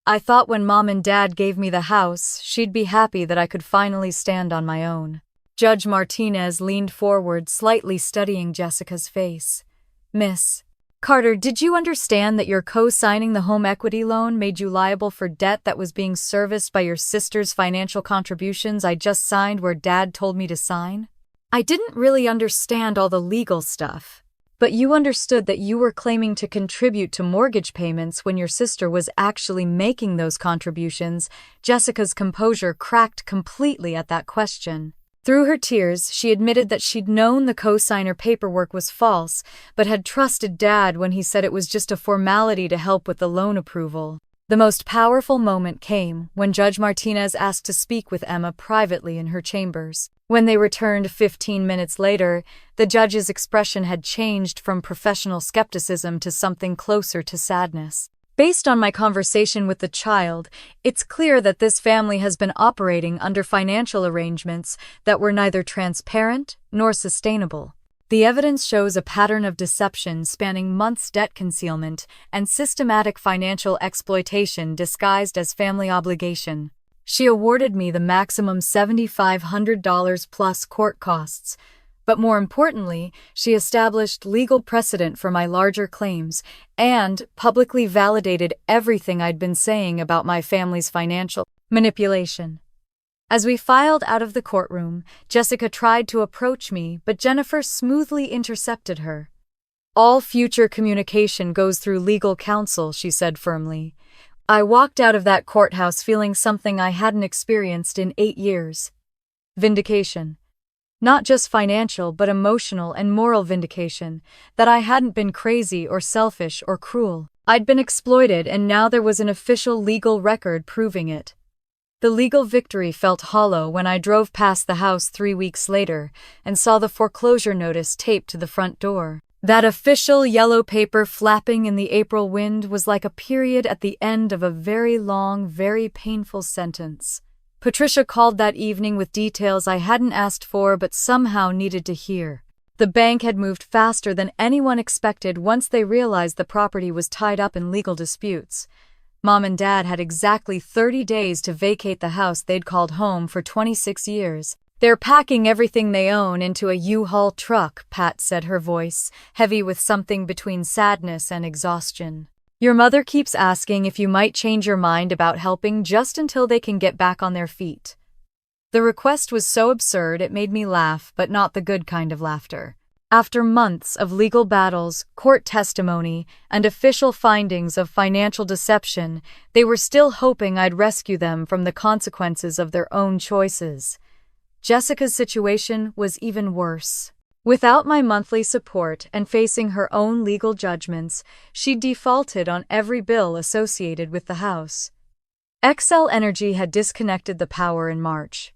I thought when Mom and Dad gave me the house, she'd be happy that I could finally stand on my own." Judge Martinez leaned forward, slightly studying Jessica's face. "Miss Carter, did you understand that your co-signing the home equity loan made you liable for debt that was being serviced by your sister's financial contributions I just signed where Dad told me to sign? I didn't really understand all the legal stuff. But you understood that you were claiming to contribute to mortgage payments when your sister was actually making those contributions." Jessica's composure cracked completely at that question. Through her tears, she admitted that she'd known the co-signer paperwork was false, but had trusted Dad when he said it was just a formality to help with the loan approval. The most powerful moment came when Judge Martinez asked to speak with Emma privately in her chambers. When they returned 15 minutes later, the judge's expression had changed from professional skepticism to something closer to sadness. "Based on my conversation with the child, it's clear that this family has been operating under financial arrangements that were neither transparent nor sustainable. The evidence shows a pattern of deception spanning months, debt concealment, and systematic financial exploitation disguised as family obligation." She awarded me the maximum $7,500 plus court costs. But more importantly, she established legal precedent for my larger claims and publicly validated everything I'd been saying about my family's financial manipulation. As we filed out of the courtroom, Jessica tried to approach me, but Jennifer smoothly intercepted her. "All future communication goes through legal counsel," she said firmly. I walked out of that courthouse feeling something I hadn't experienced in 8 years. Vindication. Not just financial, but emotional and moral vindication, that I hadn't been crazy or selfish or cruel. I'd been exploited, and now there was an official legal record proving it. The legal victory felt hollow when I drove past the house 3 weeks later and saw the foreclosure notice taped to the front door. That official yellow paper flapping in the April wind was like a period at the end of a very long, very painful sentence. Patricia called that evening with details I hadn't asked for but somehow needed to hear. The bank had moved faster than anyone expected once they realized the property was tied up in legal disputes. Mom and Dad had exactly 30 days to vacate the house they'd called home for 26 years. "They're packing everything they own into a U-Haul truck," Pat said, her voice heavy with something between sadness and exhaustion. "Your mother keeps asking if you might change your mind about helping just until they can get back on their feet." The request was so absurd it made me laugh, but not the good kind of laughter. After months of legal battles, court testimony, and official findings of financial deception, they were still hoping I'd rescue them from the consequences of their own choices. Jessica's situation was even worse. Without my monthly support and facing her own legal judgments, she defaulted on every bill associated with the house. Xcel Energy had disconnected the power in March.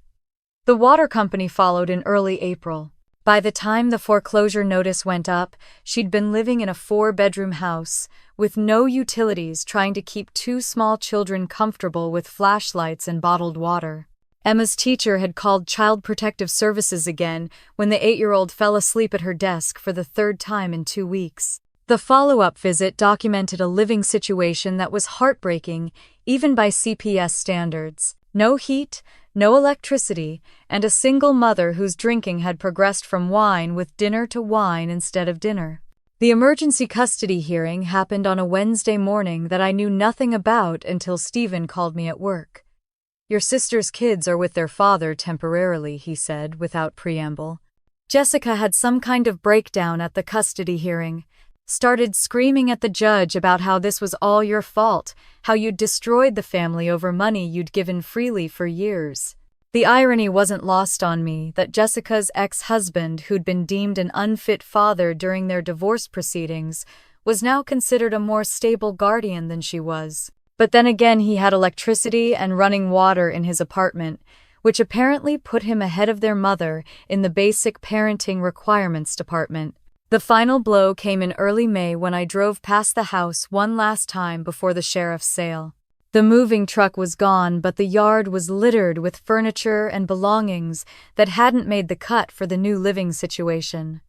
The water company followed in early April. By the time the foreclosure notice went up, she'd been living in a 4-bedroom house, with no utilities, trying to keep 2 small children comfortable with flashlights and bottled water. Emma's teacher had called Child Protective Services again when the 8-year-old fell asleep at her desk for the 3rd time in 2 weeks. The follow-up visit documented a living situation that was heartbreaking, even by CPS standards. No heat, no electricity, and a single mother whose drinking had progressed from wine with dinner to wine instead of dinner. The emergency custody hearing happened on a Wednesday morning that I knew nothing about until Stephen called me at work. "Your sister's kids are with their father temporarily," he said, without preamble. Jessica had some kind of breakdown at the custody hearing. Started screaming at the judge about how this was all your fault, how you'd destroyed the family over money you'd given freely for years. The irony wasn't lost on me that Jessica's ex-husband, who'd been deemed an unfit father during their divorce proceedings, was now considered a more stable guardian than she was. But then again, he had electricity and running water in his apartment, which apparently put him ahead of their mother in the basic parenting requirements department. The final blow came in early May when I drove past the house one last time before the sheriff's sale. The moving truck was gone, but the yard was littered with furniture and belongings that hadn't made the cut for the new living situation.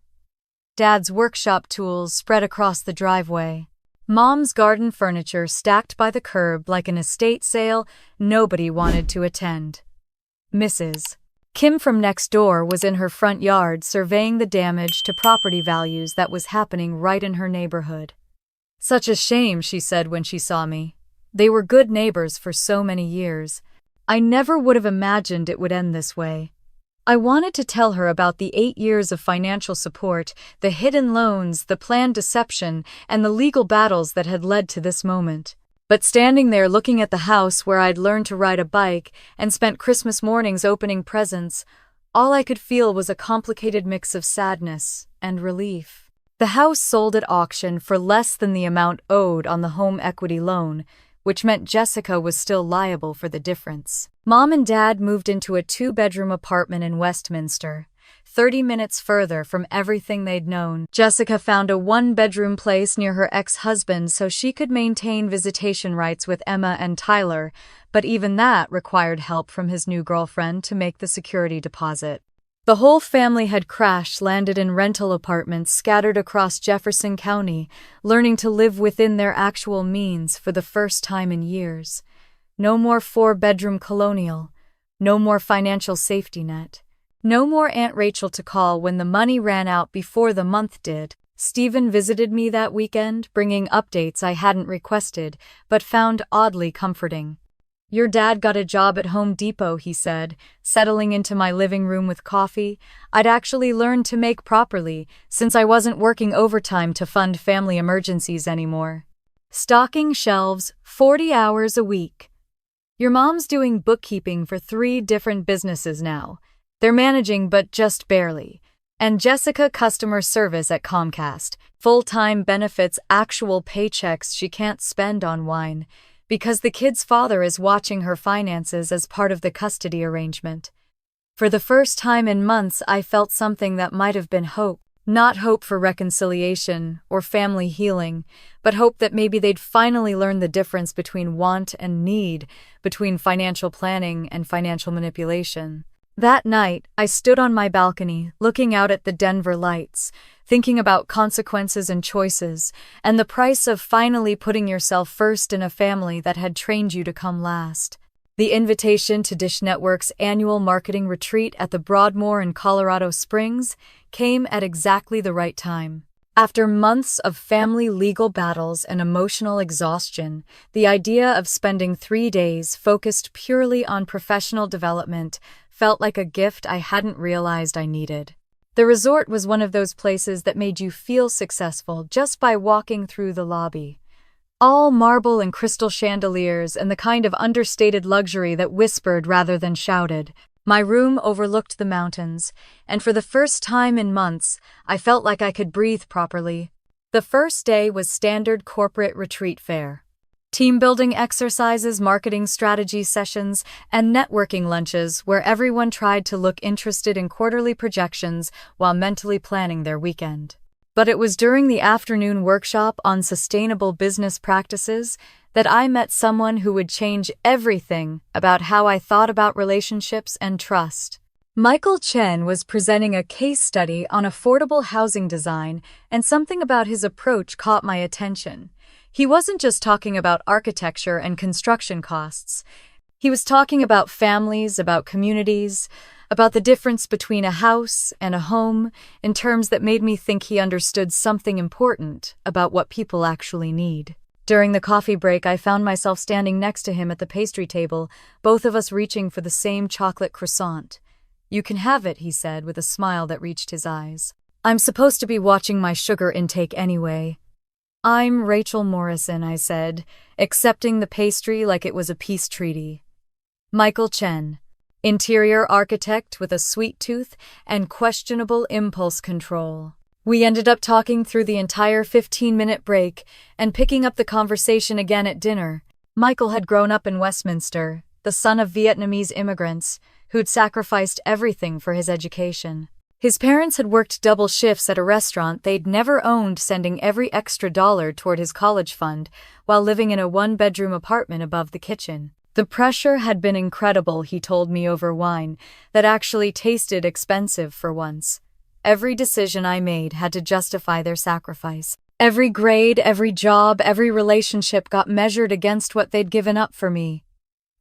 Dad's workshop tools spread across the driveway. Mom's garden furniture stacked by the curb like an estate sale nobody wanted to attend. Mrs. Kim from next door was in her front yard surveying the damage to property values that was happening right in her neighborhood. "Such a shame," she said when she saw me. "They were good neighbors for so many years. I never would have imagined it would end this way." I wanted to tell her about the 8 years of financial support, the hidden loans, the planned deception, and the legal battles that had led to this moment. But standing there looking at the house where I'd learned to ride a bike and spent Christmas mornings opening presents, all I could feel was a complicated mix of sadness and relief. The house sold at auction for less than the amount owed on the home equity loan, which meant Jessica was still liable for the difference. Mom and Dad moved into a 2-bedroom apartment in Westminster, 30 minutes further from everything they'd known. Jessica found a 1-bedroom place near her ex-husband so she could maintain visitation rights with Emma and Tyler, but even that required help from his new girlfriend to make the security deposit. The whole family had crash-landed in rental apartments scattered across Jefferson County, learning to live within their actual means for the first time in years. No more 4-bedroom colonial. No more financial safety net. No more Aunt Rachel to call when the money ran out before the month did. Stephen visited me that weekend, bringing updates I hadn't requested, but found oddly comforting. "Your dad got a job at Home Depot," he said, settling into my living room with coffee. I'd actually learned to make properly, since I wasn't working overtime to fund family emergencies anymore. "Stocking shelves 40 hours a week. Your mom's doing bookkeeping for 3 different businesses now. They're managing but just barely. And Jessica customer service at Comcast, full-time benefits, actual paychecks she can't spend on wine, because the kid's father is watching her finances as part of the custody arrangement." For the first time in months, I felt something that might have been hope. Not hope for reconciliation or family healing, but hope that maybe they'd finally learn the difference between want and need, between financial planning and financial manipulation. That night, I stood on my balcony, looking out at the Denver lights, thinking about consequences and choices, and the price of finally putting yourself first in a family that had trained you to come last. The invitation to Dish Network's annual marketing retreat at the Broadmoor in Colorado Springs came at exactly the right time. After months of family legal battles and emotional exhaustion, the idea of spending 3 days focused purely on professional development felt like a gift I hadn't realized I needed. The resort was one of those places that made you feel successful just by walking through the lobby. All marble and crystal chandeliers and the kind of understated luxury that whispered rather than shouted. My room overlooked the mountains, and for the first time in months, I felt like I could breathe properly. The first day was standard corporate retreat fare. Team-building exercises, marketing strategy sessions, and networking lunches where everyone tried to look interested in quarterly projections while mentally planning their weekend. But it was during the afternoon workshop on sustainable business practices that I met someone who would change everything about how I thought about relationships and trust. Michael Chen was presenting a case study on affordable housing design, and something about his approach caught my attention. He wasn't just talking about architecture and construction costs. He was talking about families, about communities, about the difference between a house and a home, in terms that made me think he understood something important about what people actually need. During the coffee break, I found myself standing next to him at the pastry table, both of us reaching for the same chocolate croissant. "You can have it," he said with a smile that reached his eyes. "I'm supposed to be watching my sugar intake anyway." "I'm Rachel Morrison," I said, accepting the pastry like it was a peace treaty. Michael Chen, interior architect with a sweet tooth and questionable impulse control. We ended up talking through the entire 15-minute break and picking up the conversation again at dinner. Michael had grown up in Westminster, the son of Vietnamese immigrants, who'd sacrificed everything for his education. His parents had worked double shifts at a restaurant they'd never owned, sending every extra dollar toward his college fund while living in a one-bedroom apartment above the kitchen. The pressure had been incredible, he told me over wine, that actually tasted expensive for once. Every decision I made had to justify their sacrifice. Every grade, every job, every relationship got measured against what they'd given up for me.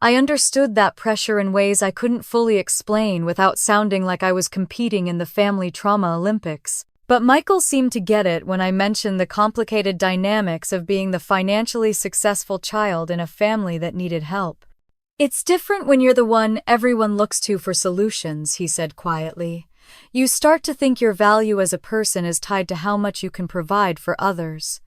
I understood that pressure in ways I couldn't fully explain without sounding like I was competing in the family trauma Olympics. But Michael seemed to get it when I mentioned the complicated dynamics of being the financially successful child in a family that needed help. It's different when you're the one everyone looks to for solutions, he said quietly. You start to think your value as a person is tied to how much you can provide for others.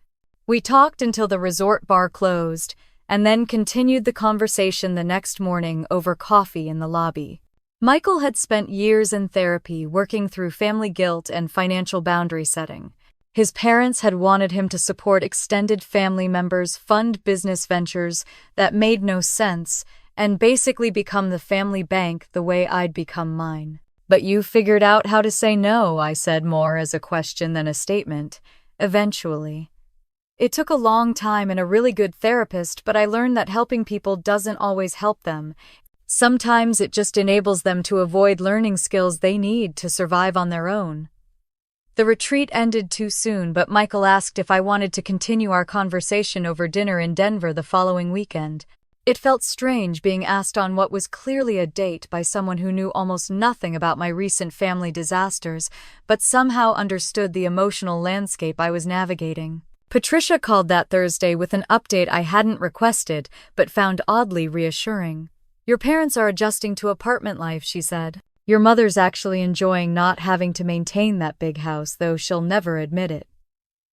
We talked until the resort bar closed, and then continued the conversation the next morning over coffee in the lobby. Michael had spent years in therapy working through family guilt and financial boundary setting. His parents had wanted him to support extended family members, fund business ventures that made no sense, and basically become the family bank the way I'd become mine. But you figured out how to say no, I said, more as a question than a statement. Eventually. It took a long time and a really good therapist, but I learned that helping people doesn't always help them. Sometimes it just enables them to avoid learning skills they need to survive on their own. The retreat ended too soon, but Michael asked if I wanted to continue our conversation over dinner in Denver the following weekend. It felt strange being asked on what was clearly a date by someone who knew almost nothing about my recent family disasters, but somehow understood the emotional landscape I was navigating. Patricia called that Thursday with an update I hadn't requested, but found oddly reassuring. Your parents are adjusting to apartment life, she said. Your mother's actually enjoying not having to maintain that big house, though she'll never admit it.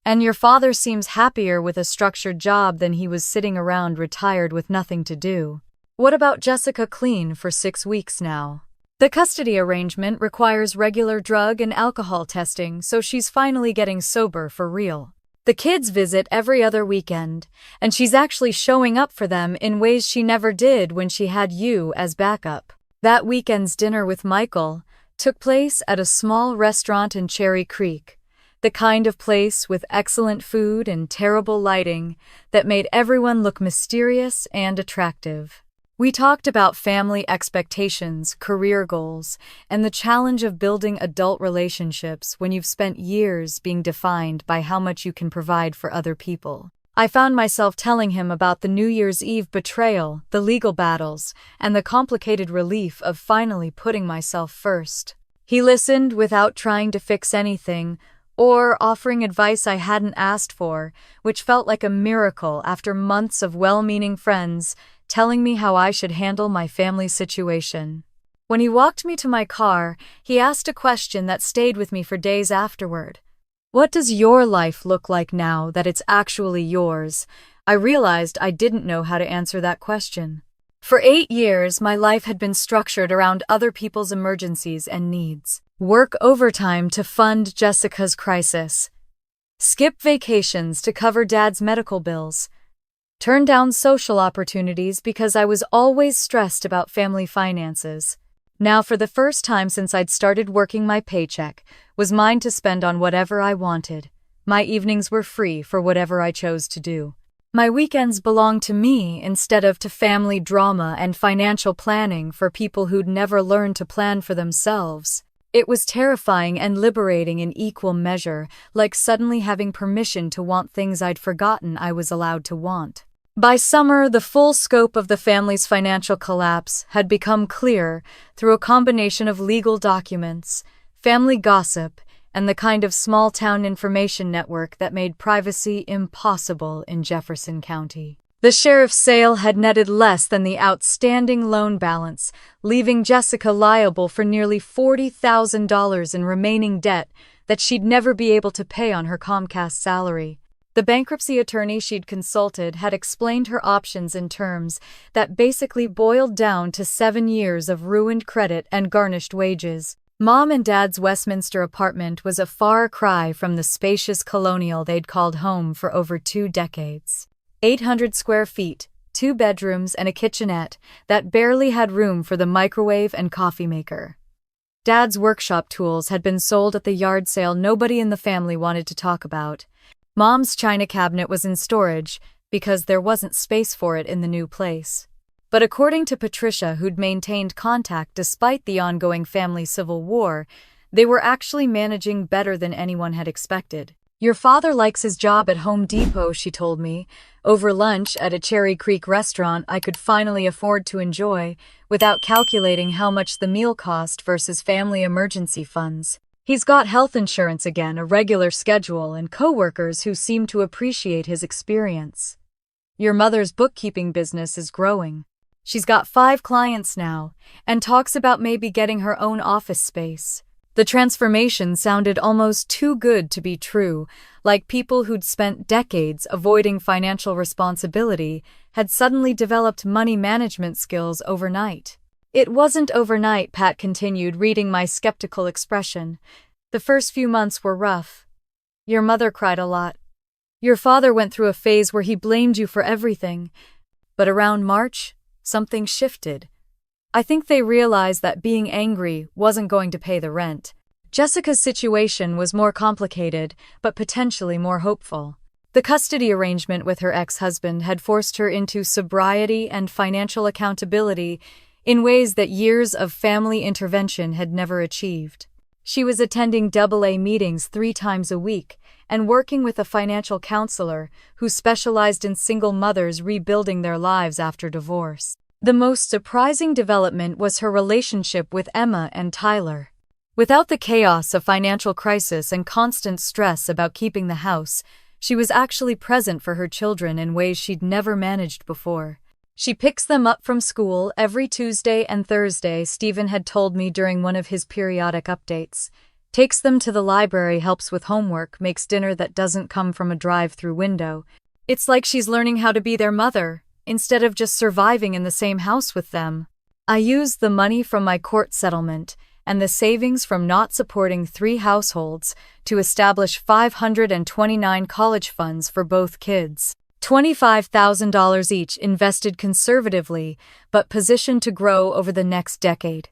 And your father seems happier with a structured job than he was sitting around retired with nothing to do. What about Jessica? Clean for 6 weeks now. The custody arrangement requires regular drug and alcohol testing, so she's finally getting sober for real. The kids visit every other weekend, and she's actually showing up for them in ways she never did when she had you as backup. That weekend's dinner with Michael took place at a small restaurant in Cherry Creek, the kind of place with excellent food and terrible lighting that made everyone look mysterious and attractive. We talked about family expectations, career goals, and the challenge of building adult relationships when you've spent years being defined by how much you can provide for other people. I found myself telling him about the New Year's Eve betrayal, the legal battles, and the complicated relief of finally putting myself first. He listened without trying to fix anything or offering advice I hadn't asked for, which felt like a miracle after months of well-meaning friends telling me how I should handle my family situation. When he walked me to my car, he asked a question that stayed with me for days afterward. What does your life look like now that it's actually yours? I realized I didn't know how to answer that question. For 8 years, my life had been structured around other people's emergencies and needs. Work overtime to fund Jessica's crisis. Skip vacations to cover Dad's medical bills. Turn down social opportunities because I was always stressed about family finances. Now, for the first time since I'd started working, my paycheck was mine to spend on whatever I wanted. My evenings were free for whatever I chose to do. My weekends belonged to me instead of to family drama and financial planning for people who'd never learned to plan for themselves. It was terrifying and liberating in equal measure, like suddenly having permission to want things I'd forgotten I was allowed to want. By summer, the full scope of the family's financial collapse had become clear through a combination of legal documents, family gossip, and the kind of small-town information network that made privacy impossible in Jefferson County. The sheriff's sale had netted less than the outstanding loan balance, leaving Jessica liable for nearly $40,000 in remaining debt that she'd never be able to pay on her Comcast salary. The bankruptcy attorney she'd consulted had explained her options in terms that basically boiled down to 7 years of ruined credit and garnished wages. Mom and Dad's Westminster apartment was a far cry from the spacious colonial they'd called home for over 2 decades. 800 square feet, 2 bedrooms and a kitchenette that barely had room for the microwave and coffee maker. Dad's workshop tools had been sold at the yard sale nobody in the family wanted to talk about. Mom's china cabinet was in storage because there wasn't space for it in the new place. But according to Patricia, who'd maintained contact despite the ongoing family civil war, they were actually managing better than anyone had expected. "Your father likes his job at Home Depot," she told me, over lunch at a Cherry Creek restaurant I could finally afford to enjoy without calculating how much the meal cost versus family emergency funds. "He's got health insurance again, a regular schedule, and coworkers who seem to appreciate his experience. Your mother's bookkeeping business is growing. She's got 5 clients now, and talks about maybe getting her own office space." The transformation sounded almost too good to be true, like people who'd spent decades avoiding financial responsibility had suddenly developed money management skills overnight. "It wasn't overnight," Pat continued, reading my skeptical expression. "The first few months were rough. Your mother cried a lot. Your father went through a phase where he blamed you for everything. But around March, something shifted. I think they realized that being angry wasn't going to pay the rent." Jessica's situation was more complicated, but potentially more hopeful. The custody arrangement with her ex-husband had forced her into sobriety and financial accountability in ways that years of family intervention had never achieved. She was attending AA meetings 3 times a week and working with a financial counselor who specialized in single mothers rebuilding their lives after divorce. The most surprising development was her relationship with Emma and Tyler. Without the chaos of financial crisis and constant stress about keeping the house, she was actually present for her children in ways she'd never managed before. "She picks them up from school every Tuesday and Thursday," Stephen had told me during one of his periodic updates. "Takes them to the library, helps with homework, makes dinner that doesn't come from a drive-through window. It's like she's learning how to be their mother, instead of just surviving in the same house with them." I used the money from my court settlement and the savings from not supporting 3 households to establish 529 college funds for both kids. $25,000 each, invested conservatively, but positioned to grow over the next decade.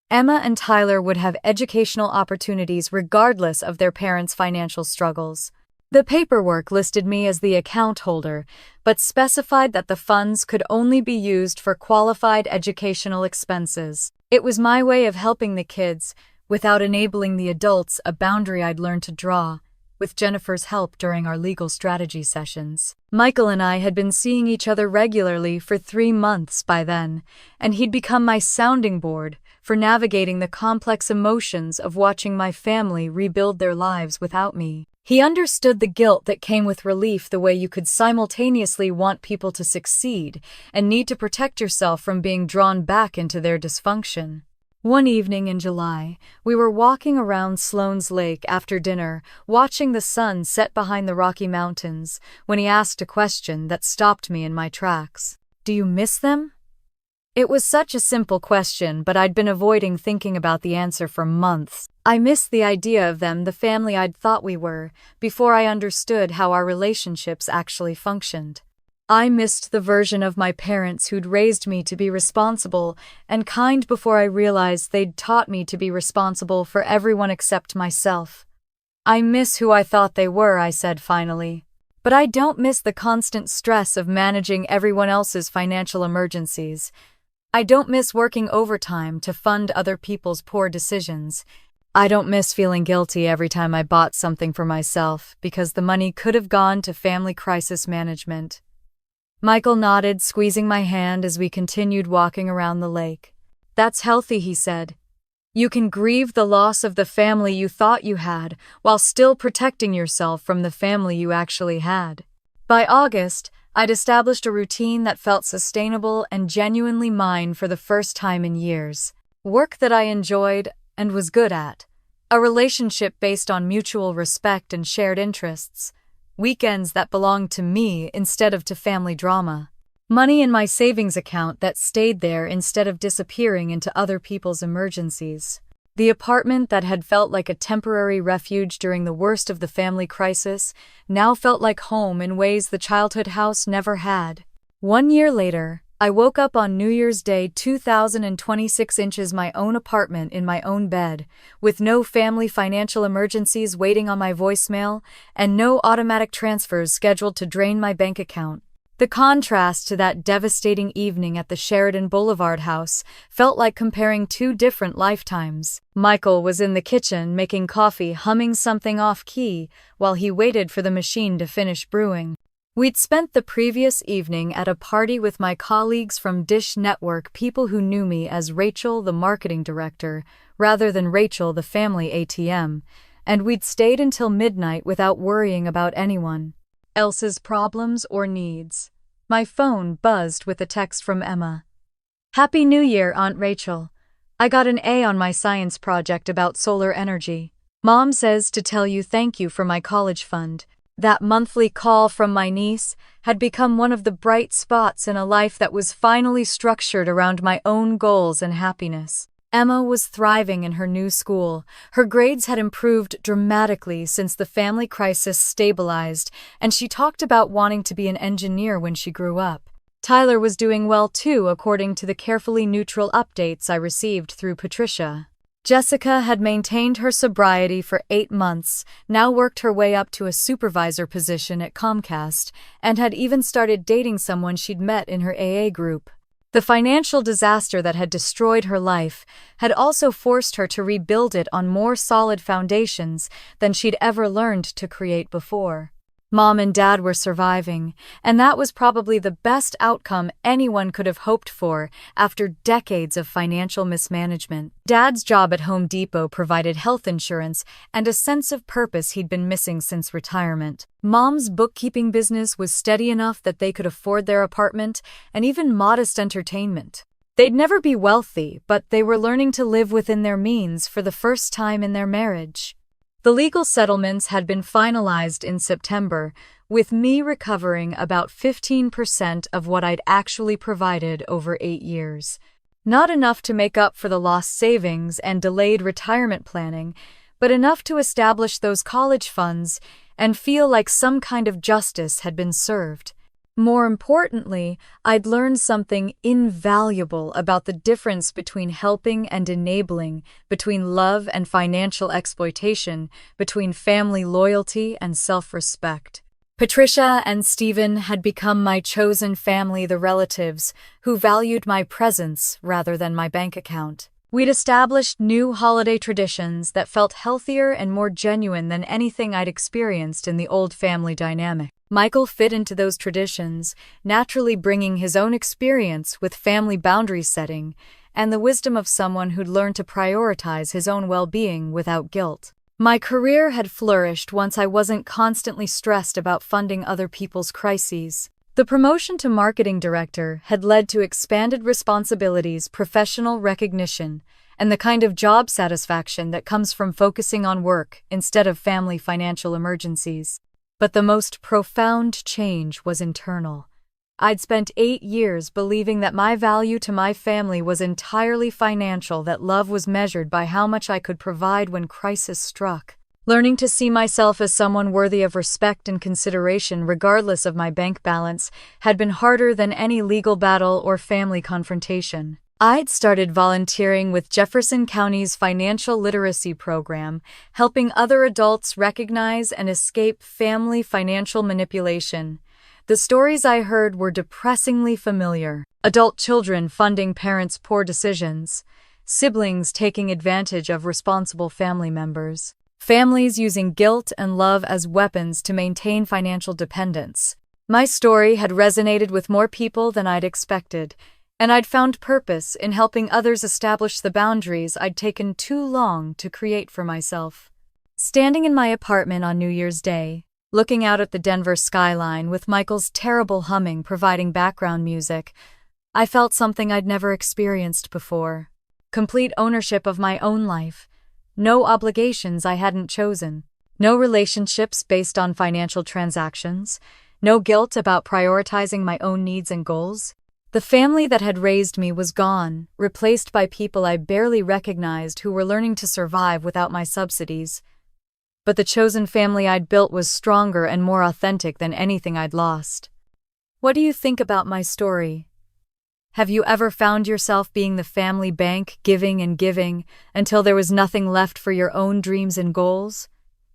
Emma and Tyler would have educational opportunities regardless of their parents' financial struggles. The paperwork listed me as the account holder, but specified that the funds could only be used for qualified educational expenses. It was my way of helping the kids, without enabling the adults, a boundary I'd learned to draw, with Jennifer's help during our legal strategy sessions. Michael and I had been seeing each other regularly for 3 months by then, and he'd become my sounding board for navigating the complex emotions of watching my family rebuild their lives without me. He understood the guilt that came with relief, the way you could simultaneously want people to succeed and need to protect yourself from being drawn back into their dysfunction. One evening in July, we were walking around Sloan's Lake after dinner, watching the sun set behind the Rocky Mountains, when he asked a question that stopped me in my tracks. "Do you miss them?" It was such a simple question, but I'd been avoiding thinking about the answer for months. I missed the idea of them, the family I'd thought we were, before I understood how our relationships actually functioned. I missed the version of my parents who'd raised me to be responsible and kind before I realized they'd taught me to be responsible for everyone except myself. "I miss who I thought they were," I said finally. "But I don't miss the constant stress of managing everyone else's financial emergencies. I don't miss working overtime to fund other people's poor decisions. I don't miss feeling guilty every time I bought something for myself because the money could have gone to family crisis management." Michael nodded, squeezing my hand as we continued walking around the lake. "That's healthy," he said. "You can grieve the loss of the family you thought you had while still protecting yourself from the family you actually had." By August, I'd established a routine that felt sustainable and genuinely mine for the first time in years. Work that I enjoyed and was good at. A relationship based on mutual respect and shared interests. Weekends that belonged to me instead of to family drama. Money in my savings account that stayed there instead of disappearing into other people's emergencies. The apartment that had felt like a temporary refuge during the worst of the family crisis now felt like home in ways the childhood house never had. 1 year later, I woke up on New Year's Day 2026 inches my own apartment in my own bed, with no family financial emergencies waiting on my voicemail and no automatic transfers scheduled to drain my bank account. The contrast to that devastating evening at the Sheridan Boulevard house felt like comparing two different lifetimes. Michael was in the kitchen making coffee, humming something off-key, while he waited for the machine to finish brewing. We'd spent the previous evening at a party with my colleagues from Dish Network, people who knew me as Rachel, the marketing director, rather than Rachel, the family ATM, and we'd stayed until midnight without worrying about anyone else's problems or needs. My phone buzzed with a text from Emma. "Happy New Year, Aunt Rachel. I got an A on my science project about solar energy. Mom says to tell you thank you for my college fund." That monthly call from my niece had become one of the bright spots in a life that was finally structured around my own goals and happiness. Emma was thriving in her new school. Her grades had improved dramatically since the family crisis stabilized, and she talked about wanting to be an engineer when she grew up. Tyler was doing well too, according to the carefully neutral updates I received through Patricia. Jessica had maintained her sobriety for 8 months, now worked her way up to a supervisor position at Comcast, and had even started dating someone she'd met in her AA group. The financial disaster that had destroyed her life had also forced her to rebuild it on more solid foundations than she'd ever learned to create before. Mom and Dad were surviving, and that was probably the best outcome anyone could have hoped for after decades of financial mismanagement. Dad's job at Home Depot provided health insurance and a sense of purpose he'd been missing since retirement. Mom's bookkeeping business was steady enough that they could afford their apartment and even modest entertainment. They'd never be wealthy, but they were learning to live within their means for the first time in their marriage. The legal settlements had been finalized in September, with me recovering about 15% of what I'd actually provided over 8 years. Not enough to make up for the lost savings and delayed retirement planning, but enough to establish those college funds and feel like some kind of justice had been served. More importantly, I'd learned something invaluable about the difference between helping and enabling, between love and financial exploitation, between family loyalty and self-respect. Patricia and Stephen had become my chosen family, the relatives who valued my presence rather than my bank account. We'd established new holiday traditions that felt healthier and more genuine than anything I'd experienced in the old family dynamic. Michael fit into those traditions, naturally bringing his own experience with family boundary setting and the wisdom of someone who'd learned to prioritize his own well-being without guilt. My career had flourished once I wasn't constantly stressed about funding other people's crises. The promotion to marketing director had led to expanded responsibilities, professional recognition, and the kind of job satisfaction that comes from focusing on work instead of family financial emergencies. But the most profound change was internal. I'd spent 8 years believing that my value to my family was entirely financial, that love was measured by how much I could provide when crisis struck. Learning to see myself as someone worthy of respect and consideration regardless of my bank balance had been harder than any legal battle or family confrontation. I'd started volunteering with Jefferson County's financial literacy program, helping other adults recognize and escape family financial manipulation. The stories I heard were depressingly familiar. Adult children funding parents' poor decisions, siblings taking advantage of responsible family members, families using guilt and love as weapons to maintain financial dependence. My story had resonated with more people than I'd expected, and I'd found purpose in helping others establish the boundaries I'd taken too long to create for myself. Standing in my apartment on New Year's Day, looking out at the Denver skyline with Michael's terrible humming providing background music, I felt something I'd never experienced before. Complete ownership of my own life. No obligations I hadn't chosen. No relationships based on financial transactions. No guilt about prioritizing my own needs and goals. The family that had raised me was gone, replaced by people I barely recognized who were learning to survive without my subsidies. But the chosen family I'd built was stronger and more authentic than anything I'd lost. What do you think about my story? Have you ever found yourself being the family bank, giving and giving, until there was nothing left for your own dreams and goals?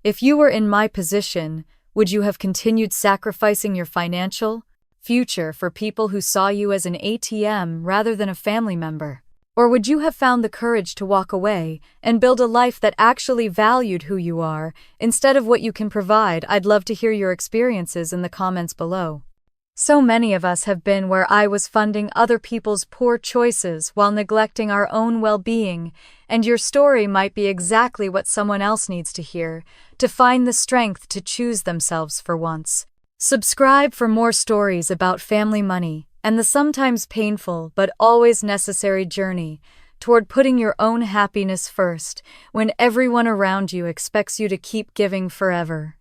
If you were in my position, would you have continued sacrificing your financial future for people who saw you as an ATM rather than a family member? Or would you have found the courage to walk away and build a life that actually valued who you are, instead of what you can provide? I'd love to hear your experiences in the comments below. So many of us have been where I was funding other people's poor choices while neglecting our own well-being, and your story might be exactly what someone else needs to hear, to find the strength to choose themselves for once. Subscribe for more stories about family money and the sometimes painful but always necessary journey toward putting your own happiness first when everyone around you expects you to keep giving forever.